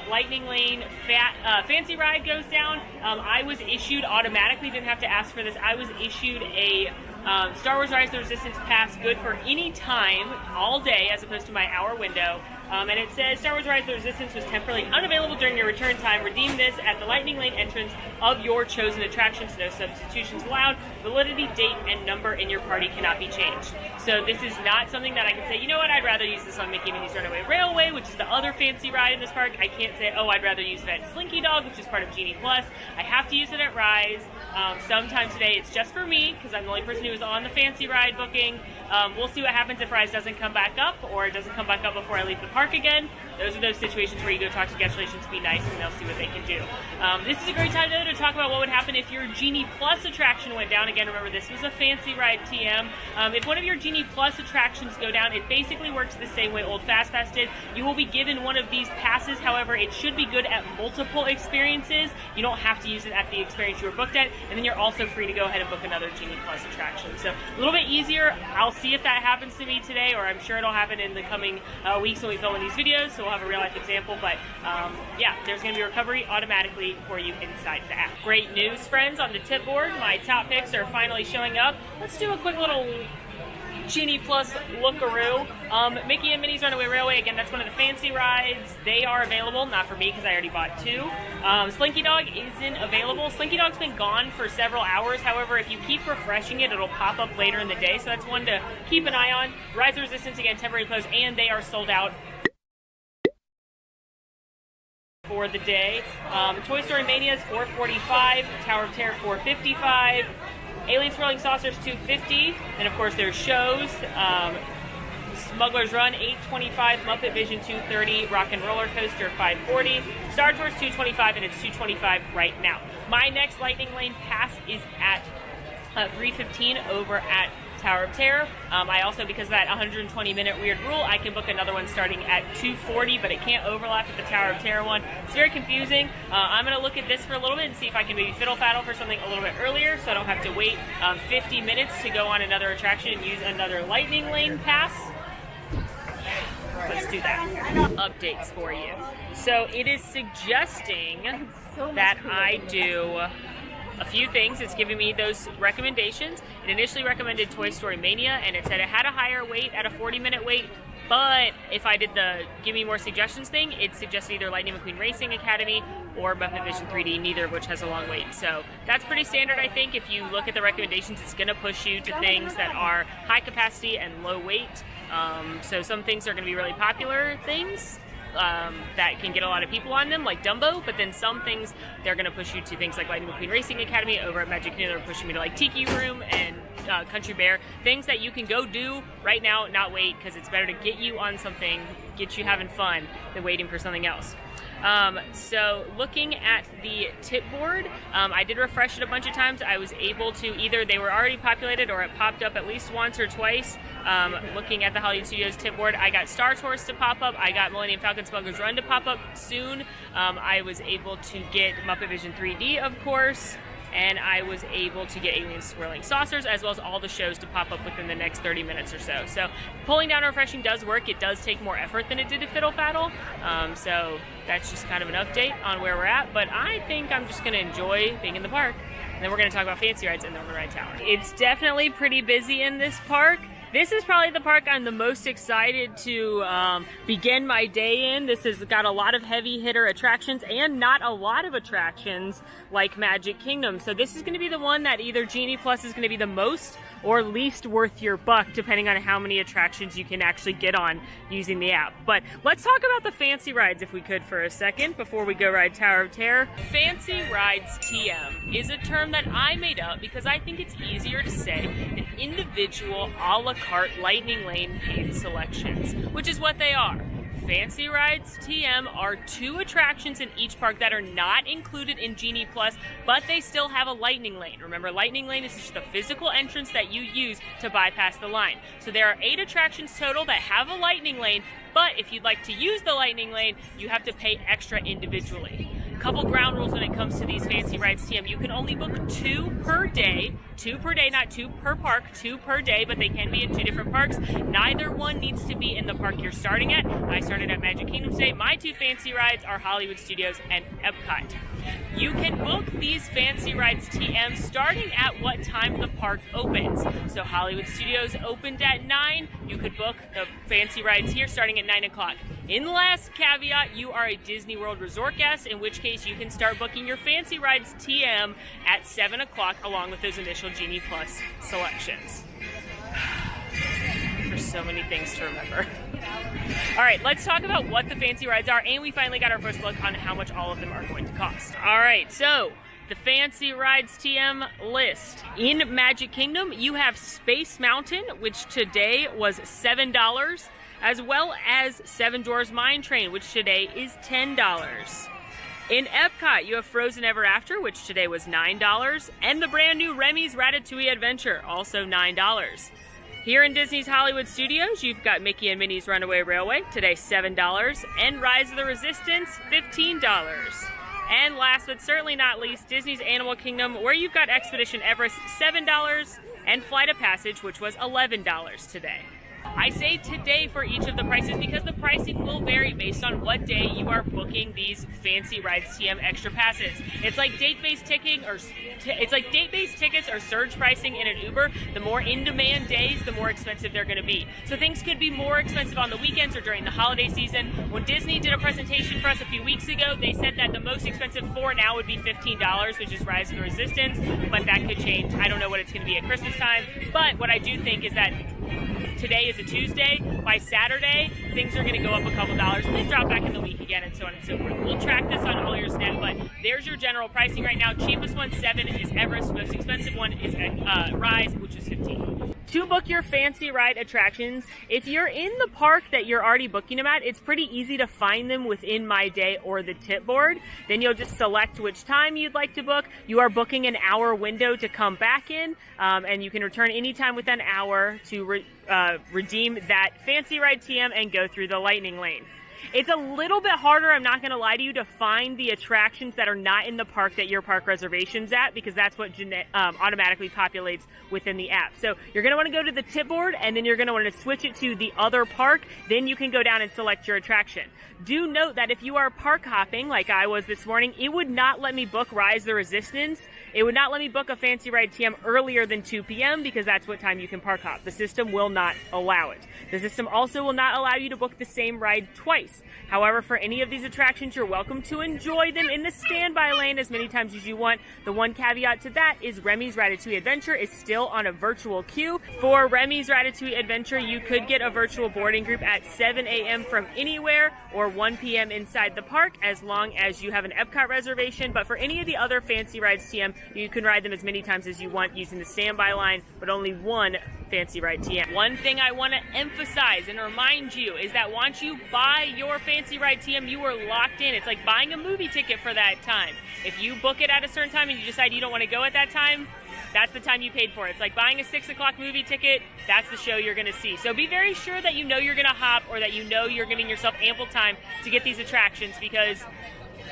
Lightning Lane Fancy Ride goes down. I was issued automatically, didn't have to ask for this, I was issued a Star Wars Rise of the Resistance pass good for any time, all day, as opposed to my hour window. And it says Star Wars Rise of the Resistance was temporarily unavailable during your return time. Redeem this at the Lightning Lane entrance of your chosen attractions. No substitutions allowed. Validity, date, and number in your party cannot be changed. So this is not something that I can say, you know what, I'd rather use this on Mickey and Minnie's Runaway Railway, which is the other fancy ride in this park. I can't say, oh, I'd rather use it at Slinky Dog, which is part of Genie Plus. I have to use it at Rise. Sometime today it's just for me, because I'm the only person who is on the fancy ride booking. We'll see what happens if Rise doesn't come back up, or it doesn't come back up before I leave the park again. Those are those situations where you go talk to guest relations, be nice, and they'll see what they can do. This is a great time, though, to talk about what would happen if your Genie Plus attraction went down. Again, remember, this was a fancy ride TM. If one of your Genie Plus attractions go down, it basically works the same way Old Fast Pass did. You will be given one of these passes. However, it should be good at multiple experiences. You don't have to use it at the experience you were booked at, and then you're also free to go ahead and book another Genie Plus attraction. So a little bit easier. I'll see if that happens to me today, or I'm sure it'll happen in the coming weeks when we film these videos, so we'll have a real life example. But yeah, there's going to be recovery automatically for you inside the app. Great news, friends. On the tip board, my top picks are finally showing up. Let's do a quick little Genie Plus lookaroo. Mickey and Minnie's Runaway Railway, again, that's one of the fancy rides. They are available, not for me because I already bought two. Slinky Dog isn't available. Slinky Dog's been gone for several hours. However, if you keep refreshing it, it'll pop up later in the day, so that's one to keep an eye on. Rise of Resistance, again, temporary close, and they are sold out for the day. Toy Story Mania is $445, Tower of Terror $455, Alien Swirling Saucers $250, and of course there's shows. Smuggler's Run $825, Muppet Vision $230, Rock and Roller Coaster $540, Star Tours $225, and it's $225 right now. My next Lightning Lane pass is at $315 over at Tower of Terror. I also, because of that 120-minute weird rule, I can book another one starting at $240, but it can't overlap with the Tower of Terror one. It's very confusing. I'm going to look at this for a little bit and see if I can maybe fiddle-faddle for something a little bit earlier, so I don't have to wait 50 minutes to go on another attraction and use another Lightning Lane pass. Let's do that. Updates for you. So it is suggesting that I do a few things. It's giving me those recommendations. It initially recommended Toy Story Mania, and it said it had a higher wait at a 40-minute wait, but if I did the give me more suggestions thing, it suggested either Lightning McQueen Racing Academy or Muppet Vision 3D, neither of which has a long wait. So that's pretty standard, I think. If you look at the recommendations, it's going to push you to things that are high capacity and low wait. So some things are going to be really popular things that can get a lot of people on them, like Dumbo, but then some things, they're going to push you to things like Lightning McQueen Racing Academy. Over at Magic Kingdom, they're pushing me to like Tiki Room and Country Bear, things that you can go do right now, not wait, because it's better to get you on something, get you having fun, than waiting for something else. So looking at the tip board, I did refresh it a bunch of times. I was able to either they were already populated or it popped up at least once or twice. Looking at the Hollywood Studios tip board, I got Star Tours to pop up. I got Millennium Falcon Smuggler's Run to pop up soon. I was able to get Muppet Vision 3D, of course. And I was able to get Alien Swirling Saucers, as well as all the shows to pop up within the next 30 minutes or so. So pulling down and refreshing does work. It does take more effort than it did to Fiddle Faddle. So that's just kind of an update on where we're at. But I think I'm just going to enjoy being in the park. And then we're going to talk about fancy rides and then the ride tower. It's definitely pretty busy in this park. This is probably the park I'm the most excited to begin my day in. This has got a lot of heavy hitter attractions and not a lot of attractions like Magic Kingdom. So this is going to be the one that either Genie Plus is going to be the most or least worth your buck, depending on how many attractions you can actually get on using the app. But let's talk about the fancy rides if we could for a second before we go ride Tower of Terror. Fancy rides TM is a term that I made up because I think it's easier to say than individual a la carte Lightning Lane paid selections, which is what they are. Fancy Rides TM are 2 attractions in each park that are not included in Genie Plus, but they still have a Lightning Lane. Remember, Lightning Lane is just the physical entrance that you use to bypass the line. So there are 8 attractions total that have a Lightning Lane, but if you'd like to use the Lightning Lane, you have to pay extra individually. Couple ground rules when it comes to these Fancy Rides TM. You can only book 2 per day. 2 per day, not 2 per park, 2 per day, but they can be in 2 different parks. Neither one needs to be in the park you're starting at. I started at Magic Kingdom today. My 2 fancy rides are Hollywood Studios and Epcot. You can book these Fancy Rides TM starting at what time the park opens. So Hollywood Studios opened at 9. You could book the Fancy Rides here starting at 9 o'clock. In the last caveat, you are a Disney World Resort guest, in which case you can start booking your Fancy Rides TM at 7 o'clock along with those initial Genie Plus selections. There's so many things to remember. All right, let's talk about what the Fancy Rides are, and we finally got our first look on how much all of them are going to cost. All right, so the Fancy Rides TM list. In Magic Kingdom, you have Space Mountain, which today was $7, as well as Seven Dwarfs Mine Train, which today is $10. In Epcot, you have Frozen Ever After, which today was $9, and the brand new Remy's Ratatouille Adventure, also $9. Here in Disney's Hollywood Studios, you've got Mickey and Minnie's Runaway Railway, today $7, and Rise of the Resistance, $15. And last but certainly not least, Disney's Animal Kingdom, where you've got Expedition Everest, $7, and Flight of Passage, which was $11 today. I say today for each of the prices because the pricing will vary based on what day you are booking these Fancy Rides TM extra passes. It's like date-based ticketing tickets or surge pricing in an Uber. The more in-demand days, the more expensive they're going to be. So things could be more expensive on the weekends or during the holiday season. When Disney did a presentation for us a few weeks ago, they said that the most expensive for now would be $15, which is Rise of the Resistance, but that could change. I don't know what it's going to be at Christmas time, but what I do think is that today is a Tuesday. By Saturday, things are going to go up a couple dollars and then drop back in the week again and so on and so forth. We'll track this on AllEars.net, but there's your general pricing right now. Cheapest one, $7, is Everest. Most expensive one is Rise, which is $15. To book your Fancy Ride attractions, if you're in the park that you're already booking them at, it's pretty easy to find them within My Day or the tip board. Then you'll just select which time you'd like to book. You are booking an hour window to come back in, and you can return anytime within an hour to redeem that Fancy Ride TM and go through the lightning lane. It's a little bit harder, I'm not going to lie to you, to find the attractions that are not in the park that your park reservation's at, because that's what automatically populates within the app. So you're going to want to go to the tip board, and then you're going to want to switch it to the other park. Then you can go down and select your attraction. Do note that if you are park hopping, like I was this morning, it would not let me book Rise the Resistance. It would not let me book a Fancy Ride TM earlier than 2 p.m. because that's what time you can park hop. The system will not allow it. The system also will not allow you to book the same ride twice. However, for any of these attractions, you're welcome to enjoy them in the standby lane as many times as you want. The one caveat to that is Remy's Ratatouille Adventure is still on a virtual queue. For Remy's Ratatouille Adventure, you could get a virtual boarding group at 7 a.m. from anywhere or 1 p.m. inside the park as long as you have an Epcot reservation. But for any of the other Fancy Rides TM, you can ride them as many times as you want using the standby line, but only one Fancy Ride TM. One thing I want to emphasize and remind you is that once you buy your Fancy Ride TM, you are locked in. It's like buying a movie ticket for that time. If you book it at a certain time and you decide you don't want to go at that time, that's the time you paid for it. It's like buying a 6 o'clock movie ticket. That's the show you're going to see. So be very sure that you know you're going to hop, or that you know you're giving yourself ample time to get these attractions, because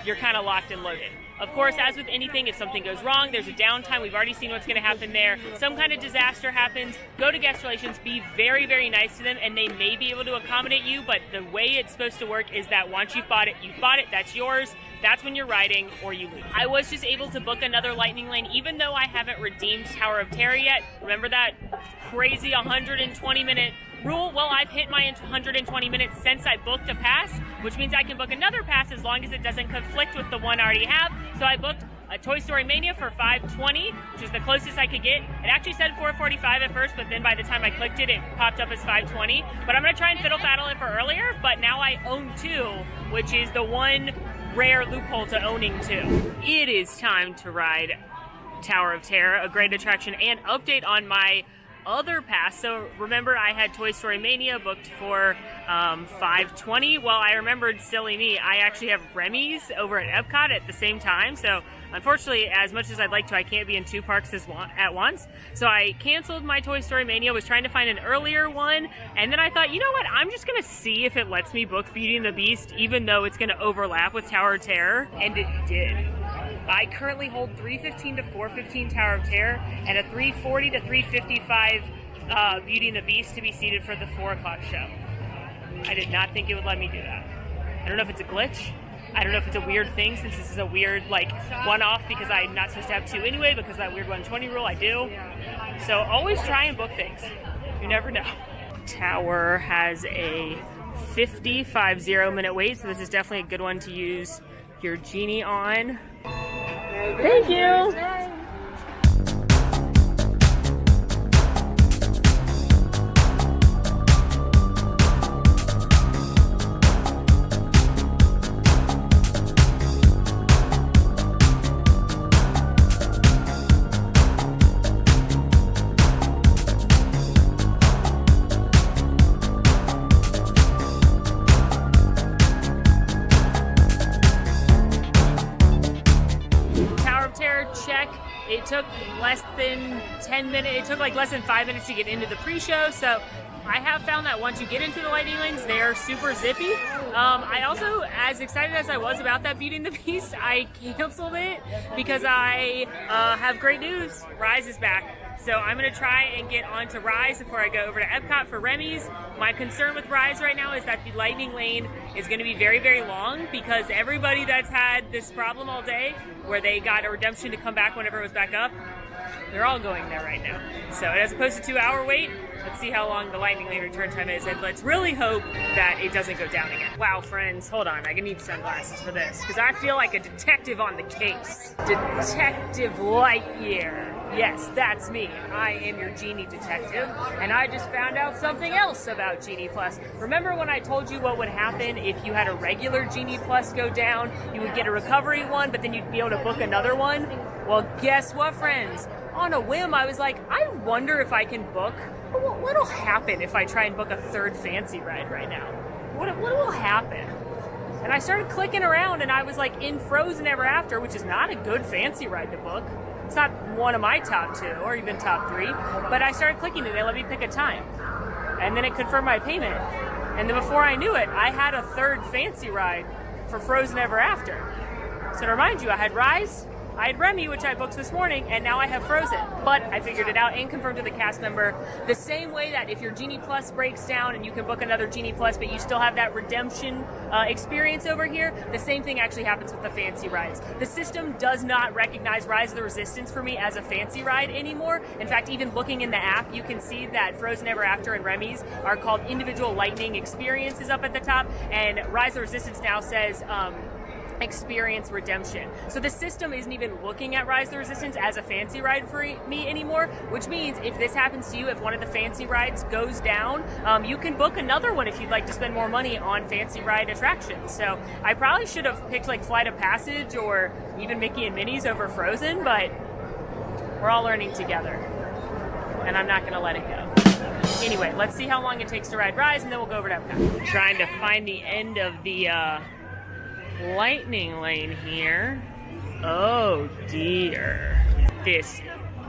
you're kind of locked and loaded. Of course, as with anything, if something goes wrong, there's a downtime. We've already seen what's going to happen there. Some kind of disaster happens. Go to guest relations. Be very, very nice to them, and they may be able to accommodate you, but the way it's supposed to work is that once you've bought it, that's yours. That's when you're riding, or you leave. I was just able to book another lightning lane, even though I haven't redeemed Tower of Terror yet. Remember that crazy 120-minute rule? Well, I've hit my 120 minutes since I booked a pass, which means I can book another pass as long as it doesn't conflict with the one I already have. So I booked a Toy Story Mania for 5:20, which is the closest I could get. It actually said 4:45 at first, but then by the time I clicked it, it popped up as 5:20. But I'm going to try and fiddle-faddle it for earlier, but now I own 2, which is the one rare loophole to owning 2. It is time to ride Tower of Terror, a great attraction, and update on my other pass. So remember, I had Toy Story Mania booked for 5:20. Well, I remembered, silly me, I actually have Remy's over at Epcot at the same time. So unfortunately, as much as I'd like to, I can't be in 2 parks at once. So I canceled my Toy Story Mania, was trying to find an earlier one, and then I thought, you know what, I'm just gonna see if it lets me book Beauty and the Beast, even though it's gonna overlap with Tower of Terror, and it did. I currently hold 3:15 to 4:15 Tower of Terror and a 3:40 to 3:55 Beauty and the Beast to be seated for the 4 o'clock show. I did not think it would let me do that. I don't know if it's a glitch, I don't know if it's a weird thing since this is a weird like one-off because I'm not supposed to have 2 anyway because of that weird 120 rule. I do. So always try and book things. You never know. Tower has a 50 minute wait, so this is definitely a good one to use your Genie on. Thank you. Check. It took less than 10 minutes. It took like less than 5 minutes to get into the pre-show. So I have found that once you get into the lightning lanes, they're super zippy. I also, as excited as I was about that Beauty and the Beast, I canceled it because I have great news. Rise is back. So I'm going to try and get onto Rise before I go over to Epcot for Remy's. My concern with Rise right now is that the lightning lane is going to be very, very long because everybody that's had this problem all day where they got a redemption to come back whenever it was back up, they're all going there right now. So as opposed to 2-hour wait, let's see how long the lightning lane return time is, and let's really hope that it doesn't go down again. Wow, friends, hold on. I need sunglasses for this because I feel like a detective on the case. Detective Lightyear. Yes, that's me. I am your Genie detective, and I just found out something else about Genie Plus. Remember when I told you what would happen if you had a regular Genie Plus go down? You would get a recovery one, but then you'd be able to book another one? Well, guess what, friends? On a whim, I was like, I wonder if I can book. What'll happen if I try and book a third fancy ride right now? What will happen? And I started clicking around, and I was like in Frozen Ever After, which is not a good fancy ride to book. It's not one of my top 2 or even top 3, but I started clicking and they let me pick a time. And then it confirmed my payment. And then before I knew it, I had a third fancy ride for Frozen Ever After. So to remind you, I had Rise, I had Remy, which I booked this morning, and now I have Frozen. But I figured it out and confirmed to the cast member the same way that if your Genie Plus breaks down and you can book another Genie Plus, but you still have that redemption experience over here, the same thing actually happens with the fancy rides. The system does not recognize Rise of the Resistance for me as a fancy ride anymore. In fact, even looking in the app, you can see that Frozen Ever After and Remy's are called individual lightning experiences up at the top, and Rise of the Resistance now says experience redemption. So the system isn't even looking at Rise of the Resistance as a fancy ride for me anymore, which means if this happens to you, if one of the fancy rides goes down, you can book another one if you'd like to spend more money on fancy ride attractions. So I probably should have picked like Flight of Passage or even Mickey and Minnie's over Frozen, but we're all learning together and I'm not going to let it go. Anyway, let's see how long it takes to ride Rise and then we'll go over to Epcot. I'm trying to find the end of the lightning lane here. Oh dear. This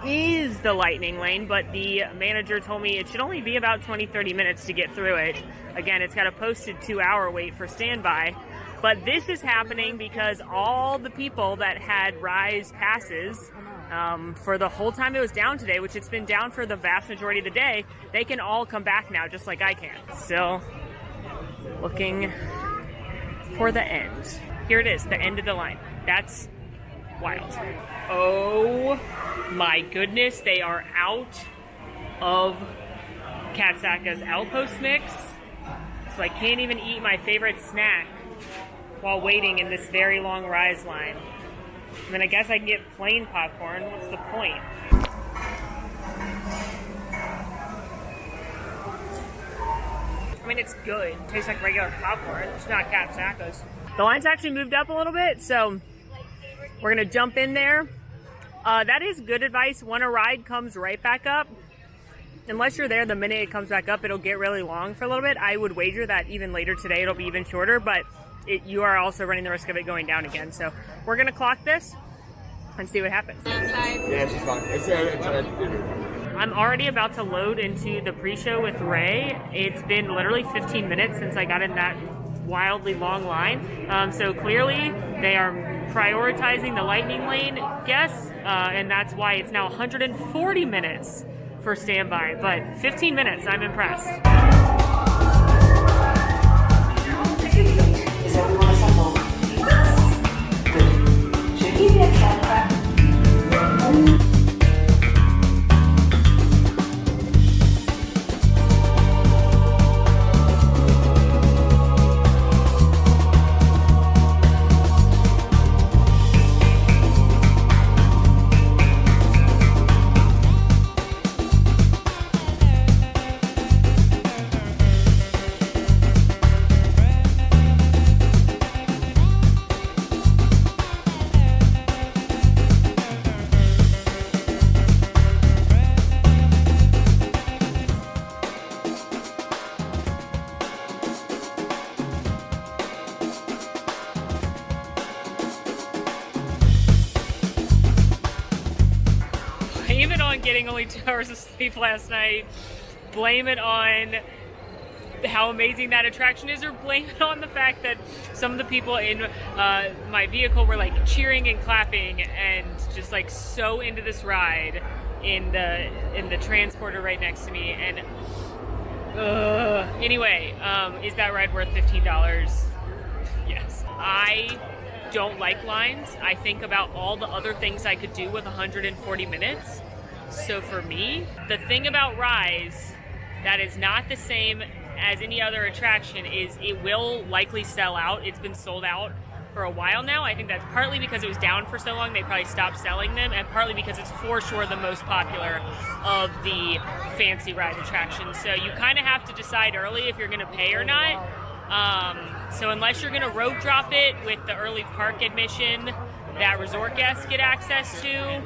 is the lightning lane, but the manager told me it should only be about 20-30 minutes to get through it. Again, it's got a posted 2-hour wait for standby, but this is happening because all the people that had Rise passes for the whole time it was down today, which it's been down for the vast majority of the day, they can all come back now just like I can. Still looking for the end. Here it is, the end of the line. That's wild. Oh my goodness, they are out of Katsaka's Outpost mix. So I can't even eat my favorite snack while waiting in this very long Rise line. I mean, I guess I can get plain popcorn. What's the point? I mean, it's good. It tastes like regular popcorn. It's not Katsaka's. The line's actually moved up a little bit, so we're gonna jump in there. That is good advice. When a ride comes right back up, unless you're there the minute it comes back up, it'll get really long for a little bit. I would wager that even later today it'll be even shorter, but you are also running the risk of it going down again. So we're gonna clock this and see what happens.
Yeah, she's fine.
I'm already about to load into the pre-show with Ray. It's been literally 15 minutes since I got in that wildly long line. So clearly they are prioritizing the lightning lane guests, and that's why it's now 140 minutes for standby, but 15 minutes, I'm impressed.
Is everyone assembled?
on getting only 2 hours of sleep last night, blame it on how amazing that attraction is, or blame it on the fact that some of the people in my vehicle were like cheering and clapping and just like so into this ride in the transporter right next to me. And anyway, is that ride worth $15? Yes. I don't like lines. I think about all the other things I could do with 140 minutes. So for me, the thing about Rise that is not the same as any other attraction is it will likely sell out. It's been sold out for a while now. I think that's partly because it was down for so long, they probably stopped selling them, and partly because it's for sure the most popular of the fancy ride attractions. So you kind of have to decide early if you're going to pay or not. So unless you're going to road drop it with the early park admission that resort guests get access to,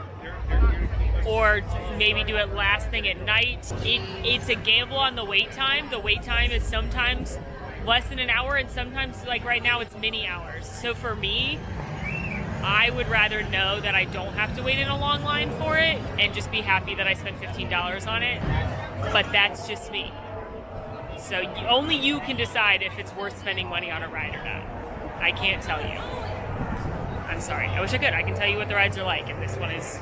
or maybe do it last thing at night, it's a gamble on the wait time. The wait time is sometimes less than an hour, and sometimes, like right now, it's mini hours. So for me, I would rather know that I don't have to wait in a long line for it and just be happy that I spent $15 on it. But that's just me. So only you can decide if it's worth spending money on a ride or not. I can't tell you. I'm sorry. I wish I could. I can tell you what the rides are like, and this one is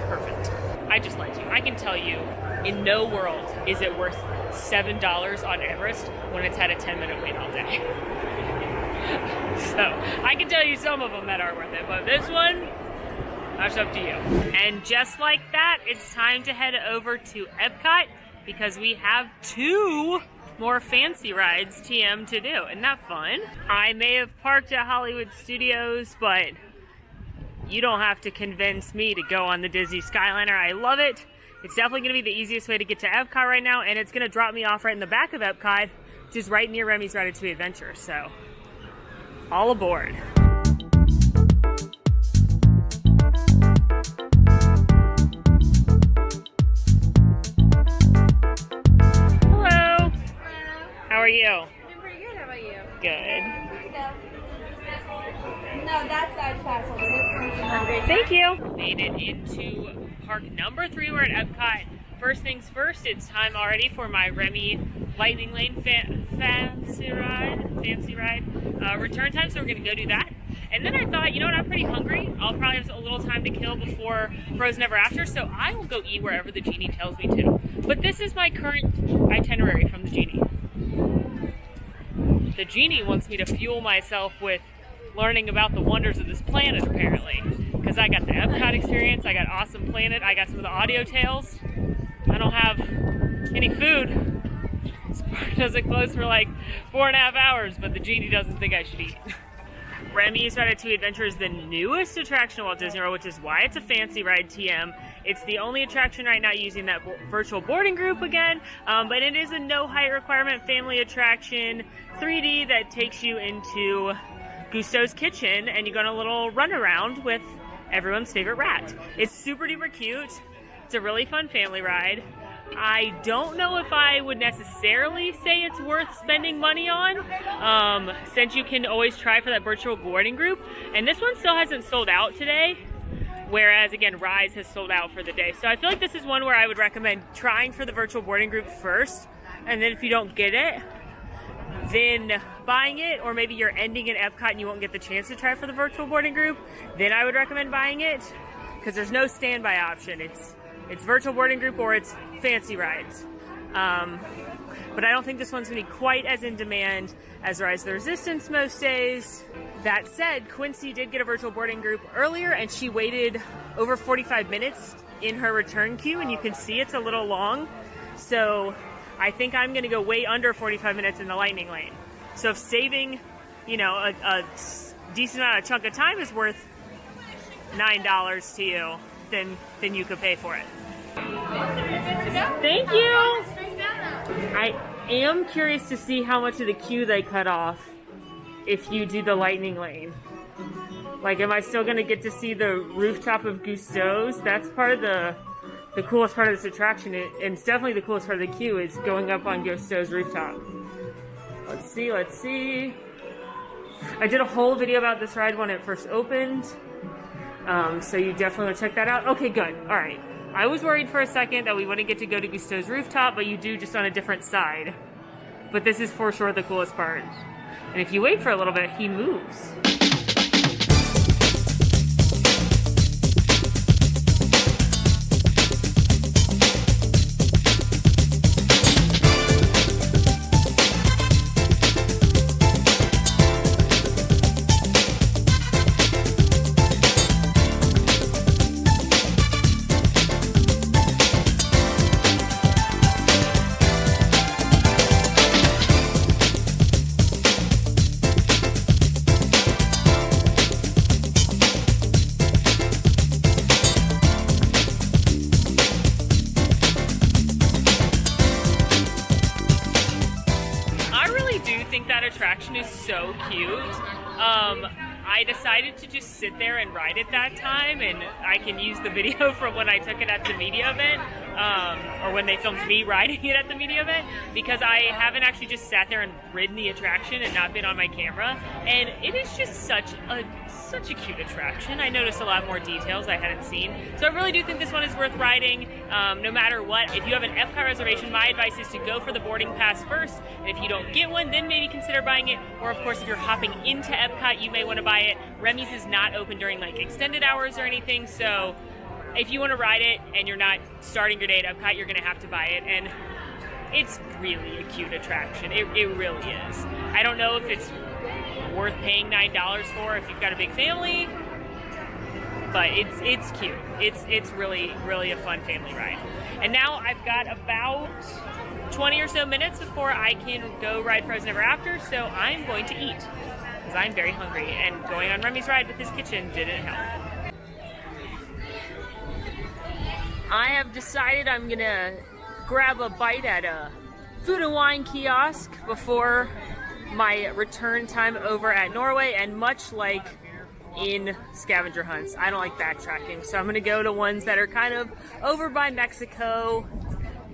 perfect. I just lied to you. I can tell you, in no world is it worth $7 on Everest when it's had a 10-minute wait all day. So I can tell you some of them that are worth it, but this one, that's up to you. And just like that, it's time to head over to Epcot because we have 2 more fancy rides TM to do. Isn't that fun? I may have parked at Hollywood Studios, but you don't have to convince me to go on the Disney Skyliner. I love it. It's definitely going to be the easiest way to get to Epcot right now, and it's going to drop me off right in the back of Epcot, which is right near Remy's Ratatouille Adventure. So, all aboard. Hello. How are you?
I'm pretty good. How about you?
Good.
No, that's our pass holder. This one's 100.
Thank you. Made it into park number 3. We're at Epcot. First things first, it's time already for my Remy Lightning Lane fancy ride return time, so we're gonna go do that. And then I thought, you know what, I'm pretty hungry. I'll probably have a little time to kill before Frozen Ever After, so I will go eat wherever the Genie tells me to. But this is my current itinerary from the Genie. The Genie wants me to fuel myself with learning about the wonders of this planet, apparently. Because I got the Epcot experience, I got Awesome Planet, I got some of the audio tales. I don't have any food. This park doesn't close for like 4.5 hours, but the Genie doesn't think I should eat. Remy's Ratatouille Adventure is the newest attraction at Walt Disney World, which is why it's a fancy ride TM. It's the only attraction right now using that virtual boarding group again, but it is a no height requirement family attraction, 3D, that takes you into Gusteau's kitchen and you go on a little run around with everyone's favorite rat. It's super duper cute. It's a really fun family ride. I don't know if I would necessarily say it's worth spending money on, since you can always try for that virtual boarding group. And this one still hasn't sold out today, whereas again, Rise has sold out for the day. So I feel like this is one where I would recommend trying for the virtual boarding group first, and then if you don't get it, then buying it, or maybe you're ending in Epcot and you won't get the chance to try for the virtual boarding group, then I would recommend buying it, because there's no standby option. It's virtual boarding group or it's fancy rides. But I don't think this one's gonna be quite as in demand as Rise of the Resistance most days. That said, Quincy did get a virtual boarding group earlier and she waited over 45 minutes in her return queue, and you can see it's a little long. So I think I'm gonna go way under 45 minutes in the Lightning Lane. So if saving, you know, a decent amount of chunk of time is worth $9 to you, then you could pay for it. Thank you! I am curious to see how much of the queue they cut off if you do the Lightning Lane. Like, am I still gonna get to see the rooftop of Gusteau's? That's part of the coolest part of this attraction, and it's definitely the coolest part of the queue, is going up on Gusteau's rooftop. Let's see. I did a whole video about this ride when it first opened, so you definitely want to check that out. Okay, good. All right. I was worried for a second that we wouldn't get to go to Gusteau's rooftop, but you do, just on a different side. But this is for sure the coolest part. And if you wait for a little bit, he moves. Attraction is so cute. I decided to just sit there and ride it that time, and I can use the video from when I took it at the media event, or when they filmed me riding it at the media event, because I haven't actually just sat there and ridden the attraction and not been on my camera, and it is just such a cute attraction. I noticed a lot more details I hadn't seen, so I really do think this one is worth riding, no matter what. If you have an Epcot reservation, my advice is to go for the boarding pass first, and if you don't get one, then maybe consider buying it, or of course if you're hopping into Epcot, you may want to buy it. Remy's is not open during like extended hours or anything, so if you want to ride it and you're not starting your day at Epcot, you're going to have to buy it, and it's really a cute attraction. It really is. I don't know if it's worth paying $9 for if you've got a big family, but it's cute. It's really a fun family ride. And now I've got about 20 or so minutes before I can go ride Frozen Ever After, so I'm going to eat because I'm very hungry, and going on Remy's ride with his kitchen didn't help. I have decided I'm gonna grab a bite at a food and wine kiosk before my return time over at Norway, and much like in scavenger hunts, I don't like backtracking, so I'm gonna go to ones that are kind of over by Mexico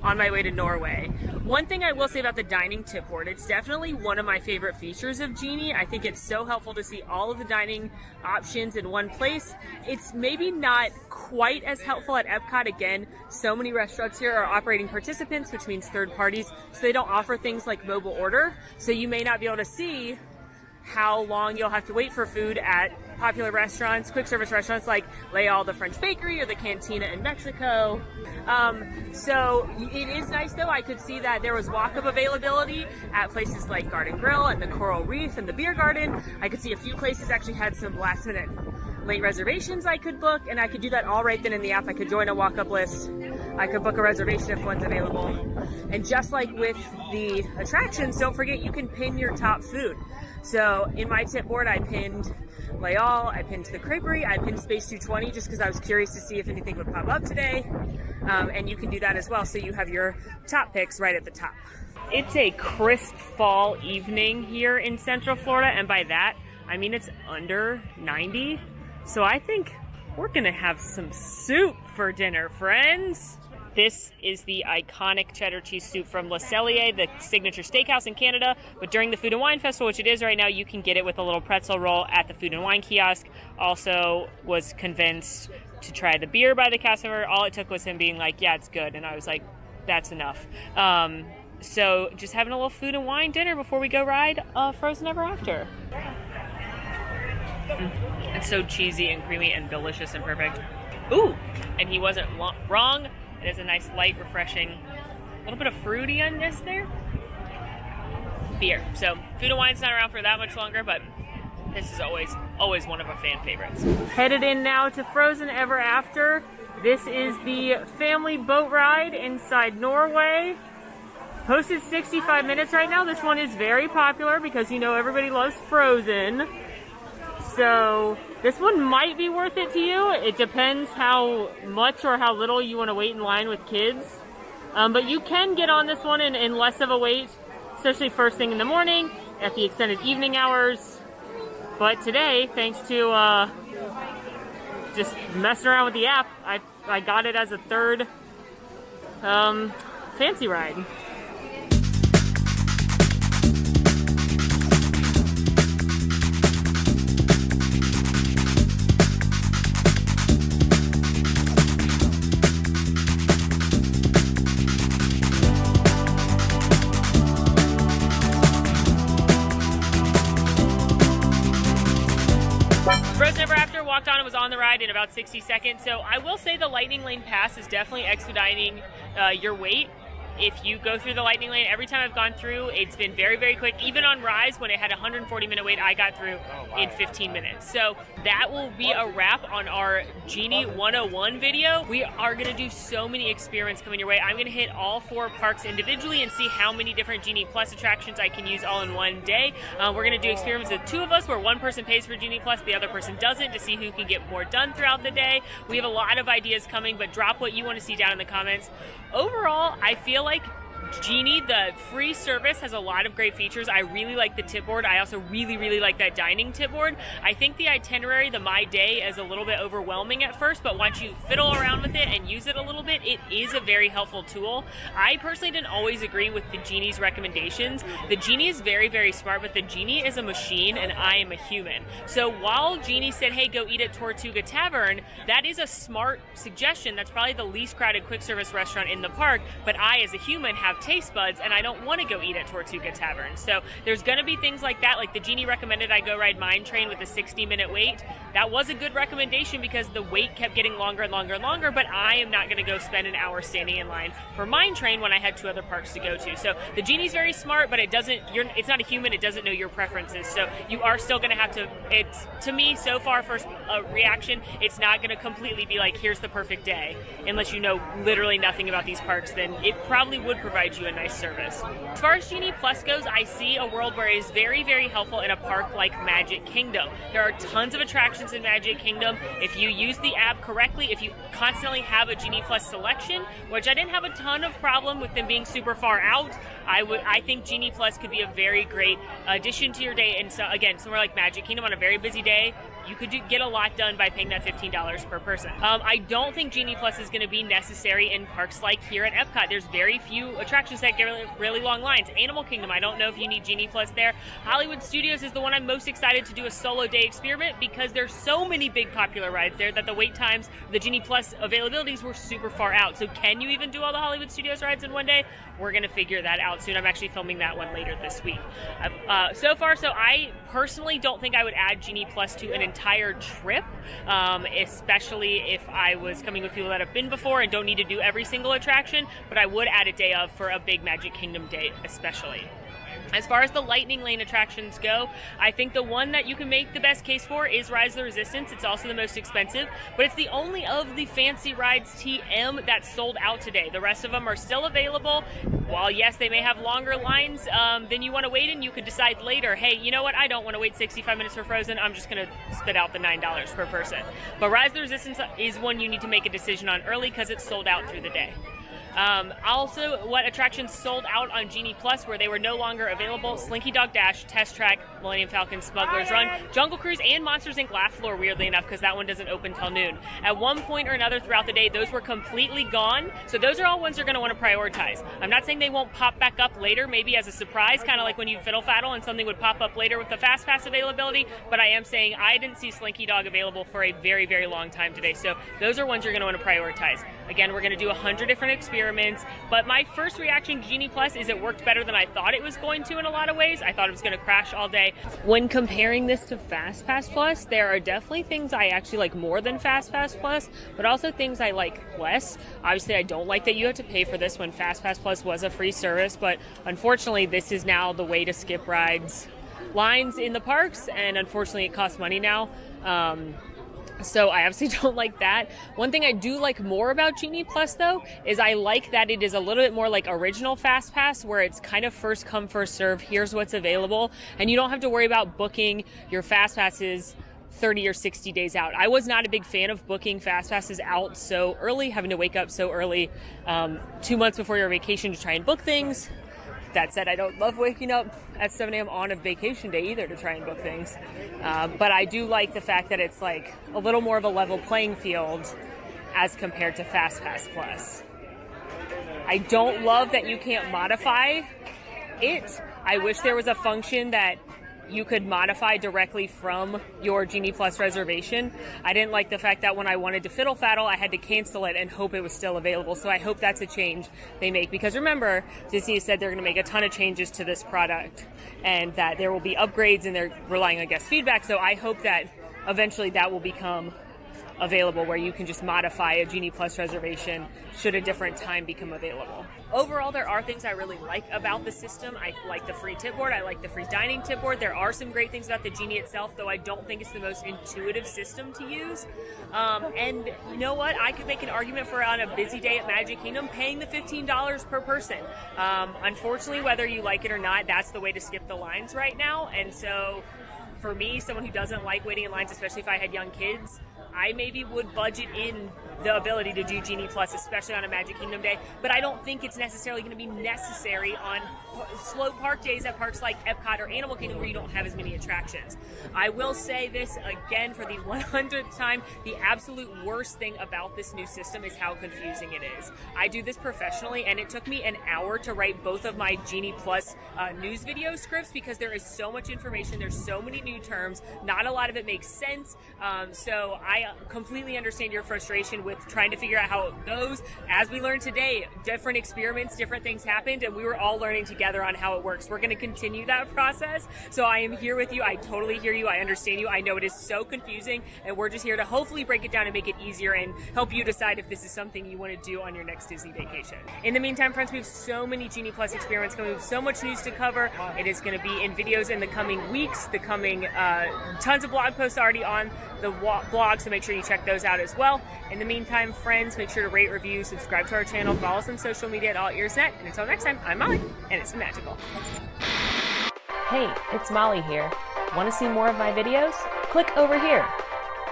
on my way to Norway. One thing I will say about the dining tip board, it's definitely one of my favorite features of Genie. I think it's so helpful to see all of the dining options in one place. It's maybe not quite as helpful at Epcot. Again, so many restaurants here are operating participants, which means third parties, so they don't offer things like mobile order. So you may not be able to see how long you'll have to wait for food at popular restaurants, quick service restaurants like Leal, the French Bakery, or the Cantina in Mexico. So it is nice though. I could see that there was walk-up availability at places like Garden Grill and the Coral Reef and the Beer Garden. I could see a few places actually had some last-minute late reservations I could book, and I could do that all right then in the app. I could join a walk-up list. I could book a reservation if one's available. And just like with the attractions, don't forget you can pin your top food. So in my tip board, I pinned Leal, I pinned the Creperie, I pinned Space 220 just because I was curious to see if anything would pop up today. And you can do that as well, so you have your top picks right at the top. It's a crisp fall evening here in Central Florida, and by that, I mean it's under 90. So I think we're gonna have some soup for dinner, friends. This is the iconic cheddar cheese soup from Le Cellier, the signature steakhouse in Canada. But during the Food and Wine Festival, which it is right now, you can get it with a little pretzel roll at the Food and Wine kiosk. Also was convinced to try the beer by the cast member. All it took was him being like, yeah, it's good. And I was like, that's enough. So just having a little food and wine dinner before we go ride Frozen Ever After. It's so cheesy and creamy and delicious and perfect. Ooh, and he wasn't wrong. It is a nice, light, refreshing, little bit of fruitiness there. Beer. So food and wine's not around for that much longer, but this is always one of our fan favorites. Headed in now to Frozen Ever After. This is the family boat ride inside Norway. Posted 65 minutes right now. This one is very popular because you know everybody loves Frozen. So this one might be worth it to you. It depends how much or how little you want to wait in line with kids. But you can get on this one in less of a wait, especially first thing in the morning, at the extended evening hours. But today, thanks to just messing around with the app, I got it as a third fancy ride. ride in about 60 seconds. So I will say the Lightning Lane Pass is definitely expediting your wait. If you go through the Lightning Lane, every time I've gone through, it's been very, very quick. Even on Rise, when it had a 140-minute wait, I got through in 15 minutes. So that will be a wrap on our Genie 101 video. We are going to do so many experiments coming your way. I'm going to hit all 4 parks individually and see how many different Genie Plus attractions I can use all in one day. We're going to do experiments with 2 of us, where one person pays for Genie Plus, the other person doesn't, to see who can get more done throughout the day. We have a lot of ideas coming, but drop what you want to see down in the comments. Overall, I feel like Genie, the free service, has a lot of great features. I really like the tip board. I also really, really like that dining tip board. I think the itinerary, the My Day, is a little bit overwhelming at first, but once you fiddle around with it and use it a little bit, it is a very helpful tool. I personally didn't always agree with the Genie's recommendations. The Genie is very, very smart, but the Genie is a machine and I am a human. So while Genie said, hey, go eat at Tortuga Tavern, that is a smart suggestion. That's probably the least crowded quick service restaurant in the park, but I, as a human, have taste buds and I don't want to go eat at Tortuga Tavern. So there's going to be things like that. Like the Genie recommended I go ride Mine Train with a 60-minute wait. That was a good recommendation because the wait kept getting longer and longer and longer, but I am not going to go spend an hour standing in line for Mine Train when I had 2 other parks to go to. So the Genie's very smart, but it's not a human. It doesn't know your preferences. So you are still going to have to, to me, so far, first reaction, it's not going to completely be like, here's the perfect day. Unless you know literally nothing about these parks, then it probably would provide you a nice service. As far as Genie Plus goes, I see a world where it is very, very helpful in a park like Magic Kingdom. There are tons of attractions in Magic Kingdom. If you use the app correctly, if you constantly have a Genie Plus selection, which I didn't have a ton of problem with them being super far out, I think Genie Plus could be a very great addition to your day. And so again, somewhere like Magic Kingdom on a very busy day, you could get a lot done by paying that $15 per person. I don't think Genie Plus is going to be necessary in parks like here at Epcot. There's very few attractions that get really, really long lines. Animal Kingdom, I don't know if you need Genie Plus there. Hollywood Studios is the one I'm most excited to do a solo day experiment because there's so many big popular rides there that the wait times, the Genie Plus availabilities were super far out. So can you even do all the Hollywood Studios rides in one day? We're going to figure that out soon. I'm actually filming that one later this week. So I personally don't think I would add Genie Plus to an entire trip, especially if I was coming with people that have been before and don't need to do every single attraction, but I would add a day of for a big Magic Kingdom day especially. As far as the Lightning Lane attractions go, I think the one that you can make the best case for is Rise of the Resistance. It's also the most expensive, but it's the only of the fancy rides TM that's sold out today. The rest of them are still available. While yes, they may have longer lines than you want to wait in, you could decide later, hey, you know what, I don't want to wait 65 minutes for Frozen. I'm just going to spit out the $9 per person. But Rise of the Resistance is one you need to make a decision on early because it's sold out through the day. Also, what attractions sold out on Genie Plus where they were no longer available: Slinky Dog Dash, Test Track, Millennium Falcon, Smuggler's Run, Jungle Cruise, and Monsters Inc. Laugh Floor, weirdly enough, because that one doesn't open till noon. At one point or another throughout the day, those were completely gone, so those are all ones you're going to want to prioritize. I'm not saying they won't pop back up later, maybe as a surprise, kind of like when you fiddle faddle and something would pop up later with the Fast Pass availability, but I am saying I didn't see Slinky Dog available for a very, very long time today, so those are ones you're going to want to prioritize. Again, we're going to do 100 different experiments, but my first reaction to Genie Plus is it worked better than I thought it was going to in a lot of ways. I thought it was going to crash all day. When comparing this to Fast Pass Plus, there are definitely things I actually like more than Fast Pass Plus, but also things I like less. Obviously, I don't like that you have to pay for this when Fast Pass Plus was a free service, but unfortunately, this is now the way to skip lines in the parks, and unfortunately, it costs money now. So I obviously don't like that. One thing I do like more about Genie Plus, though, is I like that it is a little bit more like original Fast Pass, where it's kind of first come, first serve. Here's what's available. And you don't have to worry about booking your Fast Passes 30 or 60 days out. I was not a big fan of booking Fast Passes out so early, having to wake up so early 2 months before your vacation to try and book things. That said, I don't love waking up at 7 a.m. on a vacation day either to try and book things. But I do like the fact that it's like a little more of a level playing field as compared to Fast Pass Plus. I don't love that you can't modify it. I wish there was a function that you could modify directly from your Genie Plus reservation. I didn't like the fact that when I wanted to fiddle faddle, I had to cancel it and hope it was still available. So I hope that's a change they make, because remember, Disney said they're going to make a ton of changes to this product and that there will be upgrades, and they're relying on guest feedback. So I hope that eventually that will become available where you can just modify a Genie Plus reservation should a different time become available. Overall, there are things I really like about the system. I like the free tip board. I like the free dining tip board. There are some great things about the Genie itself, though I don't think it's the most intuitive system to use. And you know what? I could make an argument for on a busy day at Magic Kingdom paying the $15 per person. Unfortunately, whether you like it or not, that's the way to skip the lines right now. And so for me, someone who doesn't like waiting in lines, especially if I had young kids, I maybe would budget in the ability to do Genie Plus, especially on a Magic Kingdom day, but I don't think it's necessarily going to be necessary on slow park days at parks like Epcot or Animal Kingdom where you don't have as many attractions. I will say this again for the 100th time, the absolute worst thing about this new system is how confusing it is. I do this professionally, and it took me an hour to write both of my Genie Plus news video scripts because there is so much information, there's so many new terms, not a lot of it makes sense, so I completely understand your frustration with trying to figure out how it goes. As we learned today, different experiments, different things happened, and we were all learning together on how it works. We're going to continue that process, so I am here with you. I totally hear you. I understand you. I know it is so confusing, and we're just here to hopefully break it down and make it easier and help you decide if this is something you want to do on your next Disney vacation. In the meantime, friends, we have so many Genie Plus experiments coming. We have so much news to cover. It is going to be in videos in the coming weeks, the coming tons of blog posts already on the blog, so make sure you check those out as well. In the meantime, friends, make sure to rate, review, subscribe to our channel, follow us on social media at AllEars.net, and until next time, I'm Molly, and it's been magical.
Hey, it's Molly here. Want to see more of my videos? Click over here.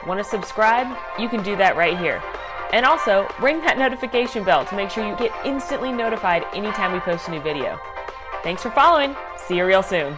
Want to subscribe? You can do that right here. And also, ring that notification bell to make sure you get instantly notified anytime we post a new video. Thanks for following. See you real soon.